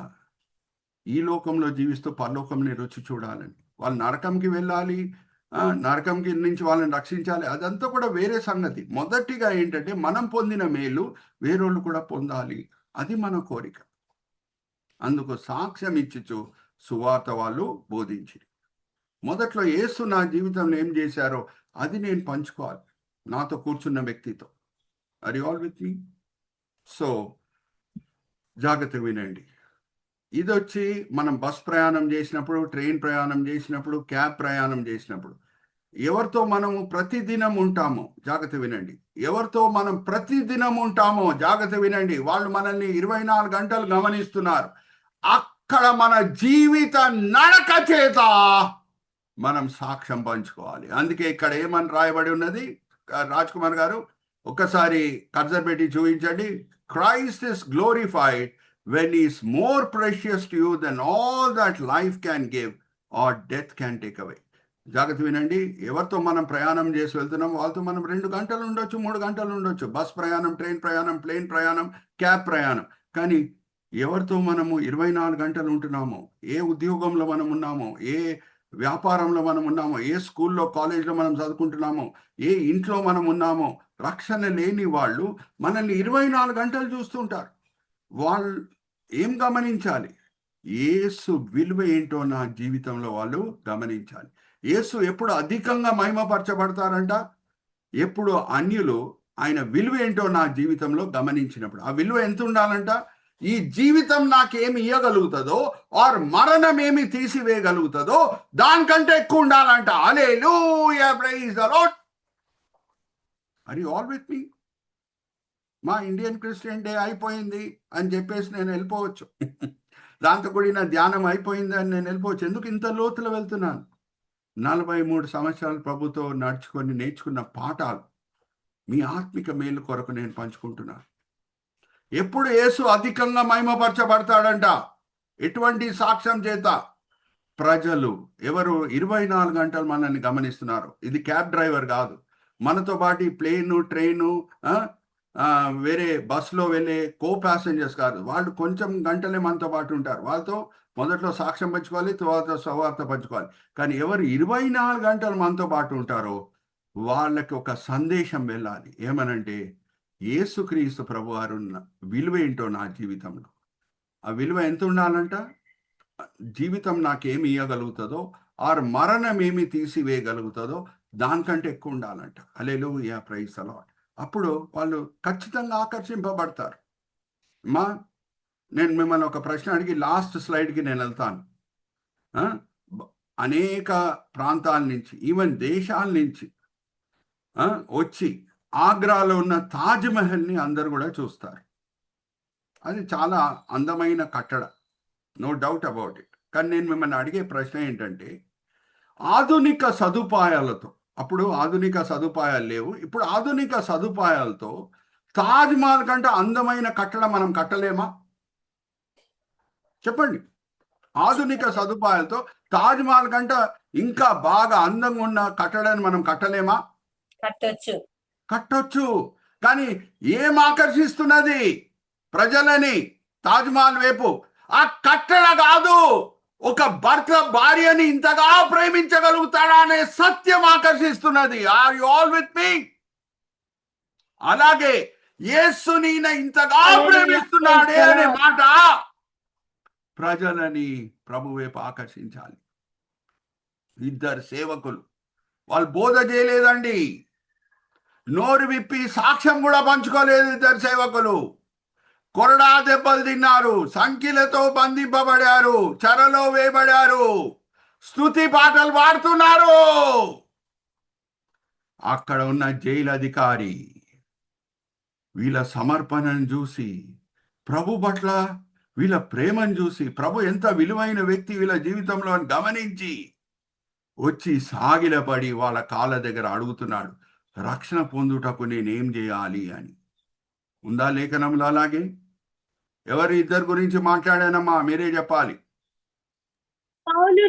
ఈ లోకంలో జీవిస్తూ పరలోకంని రుచి చూడాలని, వాళ్ళు నరకంకి వెళ్ళాలి, నరకంకి నుంచి వాళ్ళని రక్షించాలి, అదంతా కూడా వేరే సంగతి. మొదటిగా ఏంటంటే మనం పొందిన మేలు వేరేళ్ళు కూడా పొందాలి, అది మన కోరిక. అందుకు సాక్ష్యం ఇచ్చుచు సువార్త వాళ్ళు బోధించి, మొదట్లో యేసు నా జీవితంలో ఏం చేశారో అది నేను పంచుకోవాలి నాతో కూర్చున్న వ్యక్తితో. Are you all with me? So జాగ్రత్త వినండి. ఇది వచ్చి మనం బస్ ప్రయాణం చేసినప్పుడు, ట్రైన్ ప్రయాణం చేసినప్పుడు, క్యాబ్ ప్రయాణం చేసినప్పుడు ఎవరితో మనము ప్రతిదినం ఉంటామో, జాగ్రత్త వినండి, ఎవరితో మనం ప్రతిదినం ఉంటామో జాగ్రత్త వినండి, వాళ్ళు మనల్ని 24 గంటలు గమనిస్తున్నారు. అక్కడ మన జీవిత నడక చేత మనం సాక్ష్యం పంచుకోవాలి. అందుకే ఇక్కడ ఏమని రాయబడి ఉన్నది రాజ్ కుమార్ గారు? ఒక్కసారి కర్సర్ పెట్టి చూపించండి. Christ is glorified when is more precious to you than all that life can give or death can take away. జాగ్రత్త వినండి. ఎవరితో మనం ప్రయాణం చేసి వెళ్తున్నాం వాళ్ళతో మనం 2 గంటలు ఉండొచ్చు, 3 గంటలు ఉండొచ్చు, బస్ ప్రయాణం, ట్రైన్ ప్రయాణం, ప్లేన్ ప్రయాణం, క్యాబ్ ప్రయాణం. కానీ ఎవరితో మనము 24 గంటలు ఉంటున్నామో, ఏ ఉద్యోగంలో మనం ఉన్నామో, ఏ వ్యాపారంలో మనం ఉన్నామో, ఏ స్కూల్లో కాలేజ్లో మనం చదువుకుంటున్నామో, ఏ ఇంట్లో మనం ఉన్నామో, రక్షణ లేని వాళ్ళు మనల్ని 24 గంటలు చూస్తుంటారు. వాళ్ళు ఏం గమనించాలి? యేసు విలువ ఏంటో నా జీవితంలో వాళ్ళు గమనించాలి. యేసు ఎప్పుడు అధికంగా మహిమపరచబడతారంట? ఎప్పుడు అన్యులు ఆయన విలువ ఏంటో నా జీవితంలో గమనించినప్పుడు. ఆ విలువ ఎంత ఉండాలంట? ఈ జీవితం నాకేమి ఇవ్వగలుగుతుందో ఆర్ మరణం ఏమి తీసివేయగలుగుతుందో దానికంటే ఎక్కువ ఉండాలంట. Hallelujah, praise the lord. Are you all with me? మా ఇండియన్ క్రిస్టియన్ డే అయిపోయింది అని చెప్పేసి నేను వెళ్ళిపోవచ్చు. దాంతో కూడిన ధ్యానం అయిపోయింది అని నేను వెళ్ళిపోవచ్చు. ఎందుకు ఇంత లోతులో వెళ్తున్నాను? 43 సంవత్సరాలు ప్రభుతో నడుచుకొని నేర్చుకున్న పాఠాలు మీ ఆత్మిక మేలు కొరకు నేను పంచుకుంటున్నాను. ఎప్పుడు యేసు అధికంగా మహిమపరచబడతాడంట? ఎటువంటి సాక్ష్యం చేత? ప్రజలు ఎవరు 24 గంటలు మనల్ని గమనిస్తున్నారు. ఇది క్యాబ్ డ్రైవర్ కాదు, మనతో పాటు ప్లేను, ట్రైను, వేరే బస్సులో వెళ్ళే కో ప్యాసింజర్స్ కాదు. వాళ్ళు కొంచెం గంటలే మనతో పాటు ఉంటారు. వాళ్ళతో మొదట్లో సాక్ష్యం పంచుకోవాలి, తర్వాత సువార్త పంచుకోవాలి. కానీ ఎవరు 24 గంటలు మనతో పాటు ఉంటారో వాళ్ళకి ఒక సందేశం వెళ్ళాలి. ఏమనంటే యేసుక్రీస్తు ప్రభువారు విలువ ఏంటో నా జీవితంలో. ఆ విలువ ఎంత ఉండాలంట? జీవితం నాకేమి ఇవ్వగలుగుతుందో ఆర్ మరణం ఏమి తీసివేయగలుగుతుందో దానికంటే ఎక్కువ ఉండాలంట. Hallelujah, praise the lord. అప్పుడు వాళ్ళు ఖచ్చితంగా ఆకర్షింపబడతారు. నేను మిమ్మల్ని ఒక ప్రశ్న అడిగి లాస్ట్ స్లైడ్కి నేను వెళ్తాను. అనేక ప్రాంతాల నుంచి, ఈవెన్ దేశాల నుంచి వచ్చి ఆగ్రాలో ఉన్న తాజ్మహల్ని అందరు కూడా చూస్తారు. అది చాలా అందమైన కట్టడ, నో డౌట్ అబౌట్ ఇట్. కానీ నేను మిమ్మల్ని అడిగే ప్రశ్న ఏంటంటే, ఆధునిక సదుపాయాలతో, అప్పుడు ఆధునిక సదుపాయాలు లేవు, ఇప్పుడు ఆధునిక సదుపాయాలతో తాజ్మహల్ కంటే అందమైన కట్టడం మనం కట్టలేమా? చెప్పండి. ఆధునిక సదుపాయాలతో తాజ్మహల్ కంటే ఇంకా బాగా అందంగా ఉన్న కట్టడాన్ని మనం కట్టలేమా? కట్టొచ్చు. కానీ ఏం ఆకర్షిస్తున్నది ప్రజలని తాజ్మహల్ వైపు? ఆ కట్టడ కాదు, ఒక భర్త భార్యని ఇంతగా ప్రేమించగలుగుతాడా అనే సత్యం ఆకర్షిస్తున్నది. ఆర్ యు ఆల్ విత్ మీ? అలాగే యేసుని ఇంతగా ప్రేమిస్తున్నాడే అనే మాట ప్రజలని ప్రభు వైపు ఆకర్షించాలి. 2 సేవకులు వాళ్ళు బోధ చేయలేదండి, నోరు విప్పి సాక్ష్యం కూడా పంచుకోలేదు. 2 సేవకులు కొరడా దెబ్బలు తిన్నారు, సంఖ్యలతో బంధింపబడారు, చెరలో వేయబడారు, స్తుతి పాటలు పాడుతున్నారు. అక్కడ ఉన్న జైలు అధికారి వీళ్ళ సమర్పణను చూసి, ప్రభు పట్ల వీళ్ళ ప్రేమను చూసి, ప్రభు ఎంత విలువైన వ్యక్తి వీళ్ళ జీవితంలో గమనించి వచ్చి సాగిలపడి వాళ్ళ కాళ్ళ దగ్గర అడుగుతున్నాడు, రక్షణ పొందుటకు నేనేం చేయాలి అని. ఉందా లేఖనంలో అలాగే? ఎవరు 2 గురించి మాట్లాడానమ్మా? మీరే చెప్పాలి. పౌలు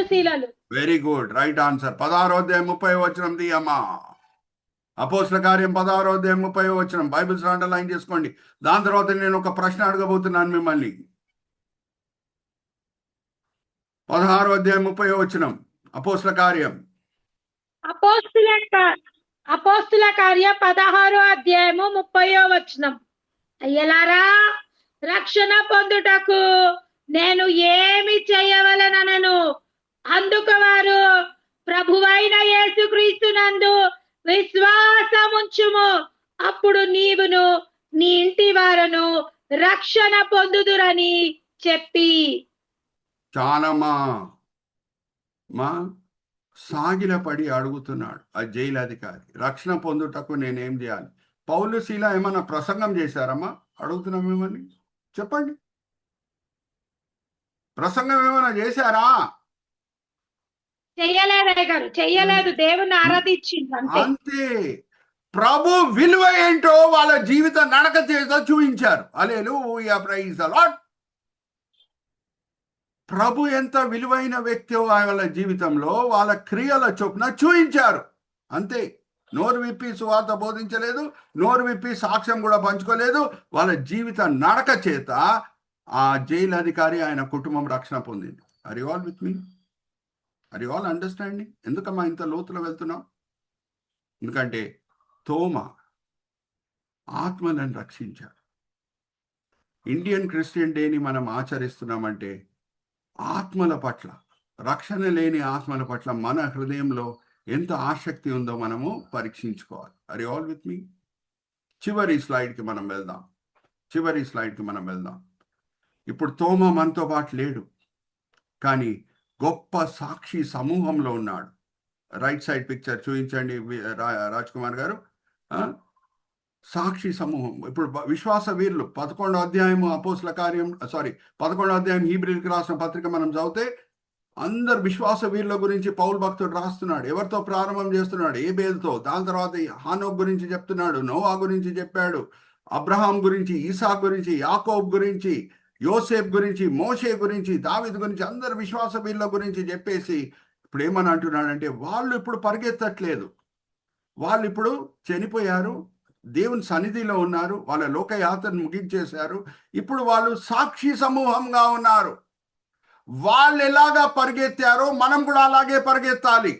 శీలలు. Very good, right answer. 16వ అధ్యాయం 30వ వచనం తీయమ్మా. అపోస్తల కార్యం 16వ అధ్యాయం 30వ వచనం. బైబిల్స్ అండర్లైన్ చేసుకోండి. దాని తర్వాత నేను ఒక ప్రశ్న అడగబోతున్నాను మిమ్మల్ని. 16వ అధ్యాయం 30వ వచనం, అపోస్తల కార్యం. అపోస్తల కార్యం 16వ అధ్యాయము 30వ వచనం. అయ్యలారా, రక్షణ పొందుటకు నేను ఏమి చేయవలెనను? అందుకు వారు, ప్రభువైన యేసుక్రీస్తునందు విశ్వాసముంచుము, అప్పుడు నీవును నీ ఇంటి వారును రక్షణ పొందుదురని చెప్పి. చాలామా సాగిలపడి అడుగుతున్నాడు ఆ జైలు అధికారి, రక్షణ పొందుటకు నేనేం చేయాలి? పౌలు శీల ఏమన్నా ప్రసంగం చేశారమ్మా? అడుగుతున్నాం మిమ్మల్ని, చెప్పండి. ప్రసంగం ఏమైనా చేశారా? చెయ్యలేదు. దేవుని ఆరాధించింది అంతే. ప్రభు విలువ ఏంటో వాళ్ళ జీవిత నడక చేత చూపించారు. హల్లెలూయా, ప్రైజ్ ది లార్డ్. ప్రభు ఎంత విలువైన వ్యక్తి వాళ్ళ జీవితంలో వాళ్ళ క్రియల చొప్పున చూపించారు. అంతే. నోరు విప్పి సువార్త బోధించలేదు, నోరు విప్పి సాక్ష్యం కూడా పంచుకోలేదు. వాళ్ళ జీవిత నడక చేత ఆ జైలు అధికారి ఆయన కుటుంబం రక్షణ పొందింది. Are you all with me? Are you all understanding? ఎందుకమ్మా ఇంత లోతులో వెళ్తున్నాం? ఎందుకంటే తోమా ఆత్మలను రక్షించారు. ఇండియన్ క్రిస్టియన్ డేని మనం ఆచరిస్తున్నామంటే ఆత్మల పట్ల, రక్షణ లేని ఆత్మల పట్ల మన హృదయంలో ఎంత ఆసక్తి ఉందో మనము పరీక్షించుకోవాలి. ఆర్ యు ఆల్ విత్ మీ? చివరి స్లైడ్కి మనం వెళ్దాం. ఇప్పుడు తోమా మనతో పాటు లేడు, కానీ గొప్ప సాక్షి సమూహంలో ఉన్నాడు. రైట్ సైడ్ పిక్చర్ చూపించండి రాజ్ కుమార్ గారు. సాక్షి సమూహం. ఇప్పుడు విశ్వాస వీరులు 11వ అధ్యాయం అపోస్తల కార్యం 11వ అధ్యాయం హీబ్రీలకు రాసిన పత్రిక మనం చదివితే అందరు విశ్వాస వీరుల గురించి పౌలు భక్తుడు రాస్తున్నాడు. ఎవరితో ప్రారంభం చేస్తున్నాడు? ఏబేలుతో. దాని తర్వాత హానోక్ గురించి చెప్తున్నాడు, నోవా గురించి చెప్పాడు, అబ్రహాం గురించి, ఈసాక్ గురించి, యాకోబ్ గురించి, యోసేఫ్ గురించి, మోషే గురించి, దావీదు గురించి, అందరు విశ్వాస వీరుల గురించి చెప్పేసి ఇప్పుడు ఏమని అంటున్నాడంటే వాళ్ళు ఇప్పుడు పరిగెత్తట్లేదు, వాళ్ళు ఇప్పుడు చనిపోయారు, దేవుని సన్నిధిలో ఉన్నారు, వాళ్ళ లోకయాత్రను ముగించేశారు. ఇప్పుడు వాళ్ళు సాక్షి సమూహంగా ఉన్నారు. వాళ్ళు ఎలాగా పరిగెత్తారో మనం కూడా అలాగే పరిగెత్తాలి.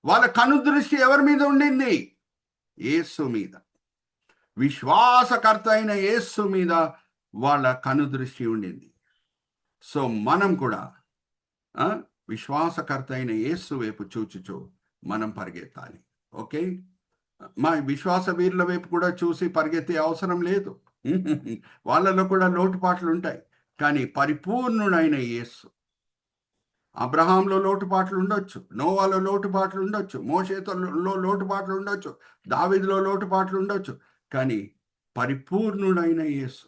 వాళ్ళ కనుదృష్టి ఎవరి మీద ఉండింది? యేసు మీద. విశ్వాసకర్త అయిన యేసు మీద వాళ్ళ కనుదృష్టి ఉండింది. సో మనం కూడా విశ్వాసకర్త అయిన యేసు వైపు చూచుచూ మనం పరిగెత్తాలి. ఓకే, మా విశ్వాస వీరుల వైపు కూడా చూసి పరిగెత్తే అవసరం లేదు. వాళ్ళలో కూడా లోటుపాట్లు ఉంటాయి, కానీ పరిపూర్ణుడైన యేసు. అబ్రహాంలో లోటుపాట్లు ఉండొచ్చు, నోవాలో లోటుపాట్లు ఉండొచ్చు, మోషేతో లోటుపాట్లు ఉండొచ్చు, దావీదులో లోటుపాట్లు ఉండొచ్చు, కానీ పరిపూర్ణుడైన యేసు,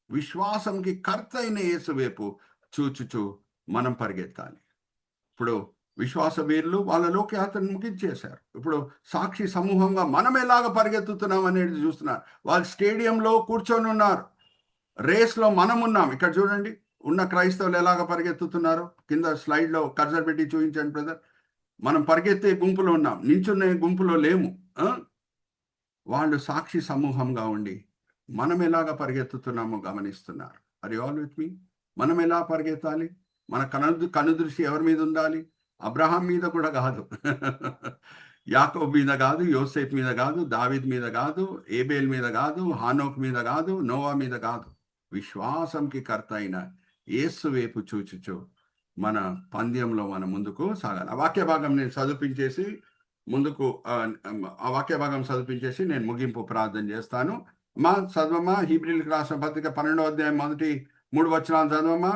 విశ్వాసంకి కర్త అయిన యేసు వైపు చూచుచూ మనం పరిగెత్తాలి. ఇప్పుడు విశ్వాస వీరులు వాళ్ళ లోకయాత్రను ముగించేశారు. ఇప్పుడు సాక్షి సమూహంగా మనం ఎలాగ పరిగెత్తుతున్నాం అనేది చూస్తున్నారు. వాళ్ళు స్టేడియంలో కూర్చొని ఉన్నారు, రేస్లో మనం ఉన్నాం. ఇక్కడ చూడండి ఉన్న క్రైస్తవులు ఎలాగ పరిగెత్తుతున్నారు. కింద స్లైడ్లో కర్సర్ పెట్టి చూపించండి బ్రదర్. మనం పరిగెత్తే గుంపులో ఉన్నాం, నించున్న గుంపులో లేము. వాళ్ళు సాక్షి సమూహంగా ఉండి మనం ఎలాగ పరిగెత్తుతున్నామో గమనిస్తున్నారు. ఆర్ యు ఆల్ విత్ మీ? మనం ఎలా పరిగెత్తాలి? మన కనుదృష్టి ఎవరి మీద ఉండాలి? అబ్రహాం మీద కూడా కాదు, యాకోబ్ మీద కాదు, యోసేఫ్ మీద కాదు, దావీద్ మీద కాదు, ఏబేల్ మీద కాదు, హానోక్ మీద కాదు, నోవా మీద కాదు. విశ్వాసంకి కర్త అయిన యేసు వైపు చూచుచు మన పంద్యంలో మనం ముందుకు సాగాలి. ఆ వాక్య భాగం నేను చదివించేసి నేను ముగింపు ప్రార్థన చేస్తాను. చదవమ్మా హీబ్రీలకు రాసిన పత్రిక 12వ అధ్యాయం మొదటి 3 వచనాలు చదవమ్మా.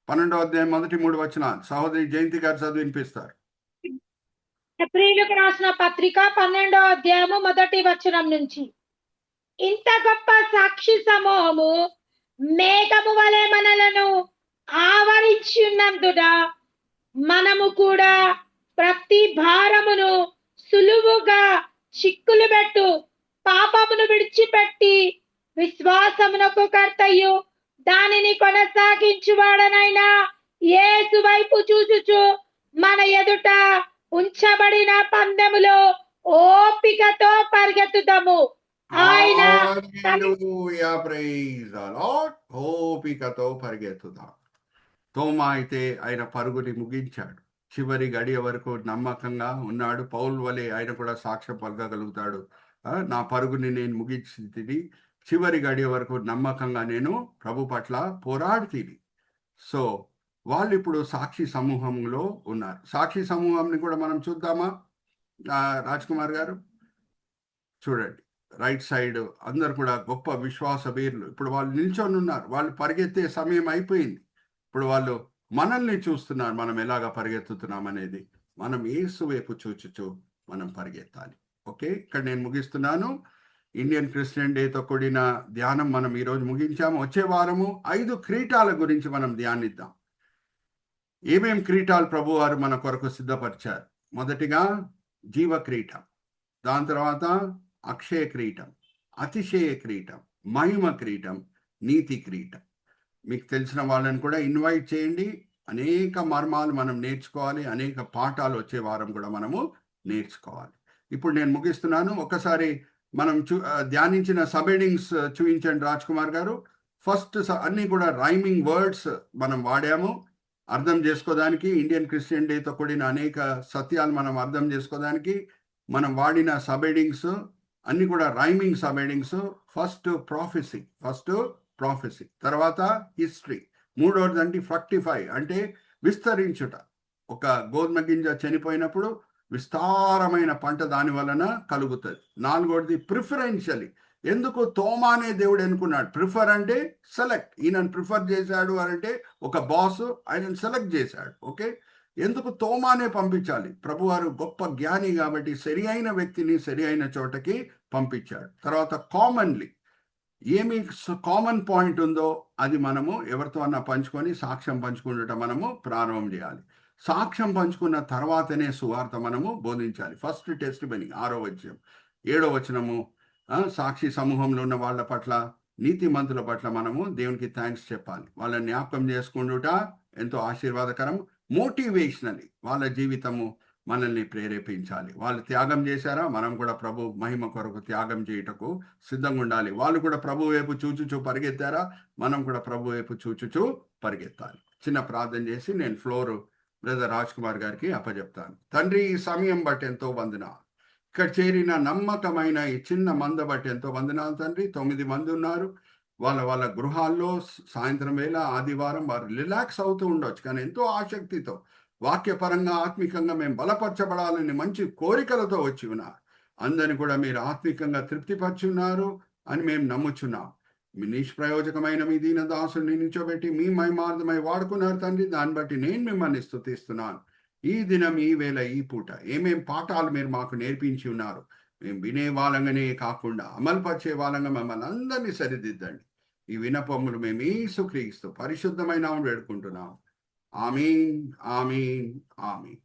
12వ అధ్యాయం మొదటి 3 వచనాలు సహోదరి జయంతి గారు చదివి వినిపిస్తారు. హెబ్రీయులకు రాసిన పత్రిక 12వ అధ్యాయము మొదటి వచనం నుంచి. ఇంత గొప్ప సాక్షి సమూహము మేఘము వలె మనలను ఆవరించి ఉన్నందున మనము కూడా ప్రతి భారమును సులువుగా చిక్కులు పెట్టు పాపమును విడిచిపెట్టి విశ్వాసమునకు కర్తయు దానిని కొనసాగించువాడనైనా యేసు వైపు చూచుచు మన ఎదుట ఉంచబడిన పందెములో ఓపికతో పరిగెత్తుదాము. ఆయన ఓపికతో పరిగెత్తుదాం. తోమా అయితే ఆయన పరుగుని ముగించాడు. చివరి గడియ వరకు నమ్మకంగా ఉన్నాడు. పౌలు వలె ఆయన కూడా సాక్ష్యం పలకగలుగుతాడు. నా పరుగుని నేను ముగించి చివరి గడియ వరకు నమ్మకంగా నేను ప్రభు పట్ల పోరాడుతీని. సో వాళ్ళు ఇప్పుడు సాక్షి సమూహంలో ఉన్నారు. సాక్షి సమూహాన్ని కూడా మనం చూద్దామా రాజ్ కుమార్ గారు? చూడండి రైట్ సైడ్ అందరు కూడా గొప్ప విశ్వాస వీరులు. ఇప్పుడు వాళ్ళు నిల్చొని ఉన్నారు, వాళ్ళు పరిగెత్తే సమయం అయిపోయింది. ఇప్పుడు వాళ్ళు మనల్ని చూస్తున్నారు, మనం ఎలాగ పరిగెత్తుతున్నాం అనేది. మనం యేసు వైపు చూచుచు మనం పరిగెత్తాలి. ఓకే, ఇక్కడ నేను ముగిస్తున్నాను. ఇండియన్ క్రిస్టియన్ డేతో కూడిన ధ్యానం మనం ఈరోజు ముగించాము. వచ్చే వారము 5 కిరీటాల గురించి మనం ధ్యానిద్దాం. ఏమేం కిరీటాలు ప్రభు వారు మన కొరకు సిద్ధపరిచారు? మొదటిగా జీవ క్రీటం, దాని తర్వాత అక్షయ క్రీటం, అతిశయ క్రీటం, మహిమ క్రీటం, నీతి క్రీటం. మీకు తెలిసిన వాళ్ళని కూడా ఇన్వైట్ చేయండి. అనేక మర్మాలు మనం నేర్చుకోవాలి, అనేక పాఠాలు వచ్చే వారం కూడా మనము నేర్చుకోవాలి. ఇప్పుడు నేను ముగిస్తున్నాను. ఒకసారి మనం ధ్యానించిన సబెడింగ్స్ చూపించండి రాజ్ కుమార్ గారు. ఫస్ట్ అన్నీ కూడా రైమింగ్ వర్డ్స్ మనం వాడాము అర్థం చేసుకోవడానికి. ఇండియన్ క్రిస్టియన్ డేతో కూడిన అనేక సత్యాలు మనం అర్థం చేసుకోవడానికి మనం వాడిన సబెడింగ్స్ అన్ని కూడా రైమింగ్ సబెడింగ్స్. ఫస్ట్ ప్రాఫెసీ, తర్వాత హిస్టరీ, మూడోది అంటే ఫ్రక్టిఫై అంటే విస్తరించుట. ఒక గోధుమ గింజ చనిపోయినప్పుడు విస్తారమైన పంట దాని వలన కలుగుతుంది. నాలుగోది ప్రిఫరెన్షియలీ, ఎందుకు తోమా అనే దేవుడు ఎన్నుకున్నాడు? ప్రిఫర్ అంటే సెలెక్ట్. ఈయనను ప్రిఫర్ చేశాడు అంటే ఒక బాస్ ఆయనను సెలెక్ట్ చేశాడు. ఓకే, ఎందుకు తోమానే పంపించాలి? ప్రభువారు గొప్ప జ్ఞాని కాబట్టి సరి అయిన వ్యక్తిని సరి అయిన చోటకి పంపించాడు. తర్వాత కామన్లీ, ఏమి కామన్ పాయింట్ ఉందో అది మనము ఎవరితో అన్నా పంచుకొని సాక్ష్యం పంచుకుంటూ మనము ప్రారంభం చేయాలి. సాక్ష్యం పంచుకున్న తర్వాతనే సువార్త మనము బోధించాలి. ఫస్ట్ టెస్టిమనీ 6వ వచనం 7వ వచనము, సాక్షి సమూహంలో ఉన్న వాళ్ళ పట్ల, నీతిమంతుల పట్ల మనము దేవునికి థ్యాంక్స్ చెప్పాలి. వాళ్ళని జ్ఞాపకం చేసుకుంటుట ఎంతో ఆశీర్వాదకరం. మోటివేషనలీ వాళ్ళ జీవితము మనల్ని ప్రేరేపించాలి. వాళ్ళు త్యాగం చేశారా, మనం కూడా ప్రభు మహిమ కొరకు త్యాగం చేయుటకు సిద్ధంగా ఉండాలి. వాళ్ళు కూడా ప్రభు వైపు చూచుచూ పరిగెత్తారా, మనం కూడా ప్రభు వైపు చూచుచూ పరిగెత్తాలి. చిన్న ప్రార్థన చేసి నేను ఫ్లోర్ బ్రదర్ రాజ్ కుమార్ గారికి అప్పచెప్తాను. తండ్రి, ఈ సమయం బట్టి ఎంతో వందనాలు. ఇక్కడ చేరిన నమ్మకమైన ఈ చిన్న మంద బట్టి ఎంతో వందనాలు తండ్రి. 9 మంది ఉన్నారు. వాళ్ళ గృహాల్లో సాయంత్రం వేళ ఆదివారం వారు రిలాక్స్ అవుతూ ఉండొచ్చు, కానీ ఎంతో ఆసక్తితో వాక్యపరంగా ఆత్మికంగా మేము బలపరచబడాలని మంచి కోరికలతో వచ్చి ఉన్నారు. అందరిని కూడా మీరు ఆత్మికంగా తృప్తిపరిచి ఉన్నారు అని మేము నమ్ముచున్నాం. మీ నిష్ప్రయోజకమైన మీ దీన దాసుని నిల్చోబెట్టి మీ మహిమార్థమై వాడుకున్నారు తండ్రి. దాన్ని బట్టి నేను మిమ్మల్ని స్తుతిస్తున్నాను. ఈ దినం, ఈ వేళ, ఈ పూట ఏమేం పాఠాలు మీరు మాకు నేర్పించి ఉన్నారు, మేము వినే వాళ్ళంగానే కాకుండా అమలుపరిచే వాళ్ళంగా మమ్మల్ని అందరినీ సరిదిద్దండి. ఈ వినపములు మేము యేసుక్రీస్తు పరిశుద్ధమైన వేడుకుంటున్నాం. ఆమీన్, ఆమీన్, ఆమీన్.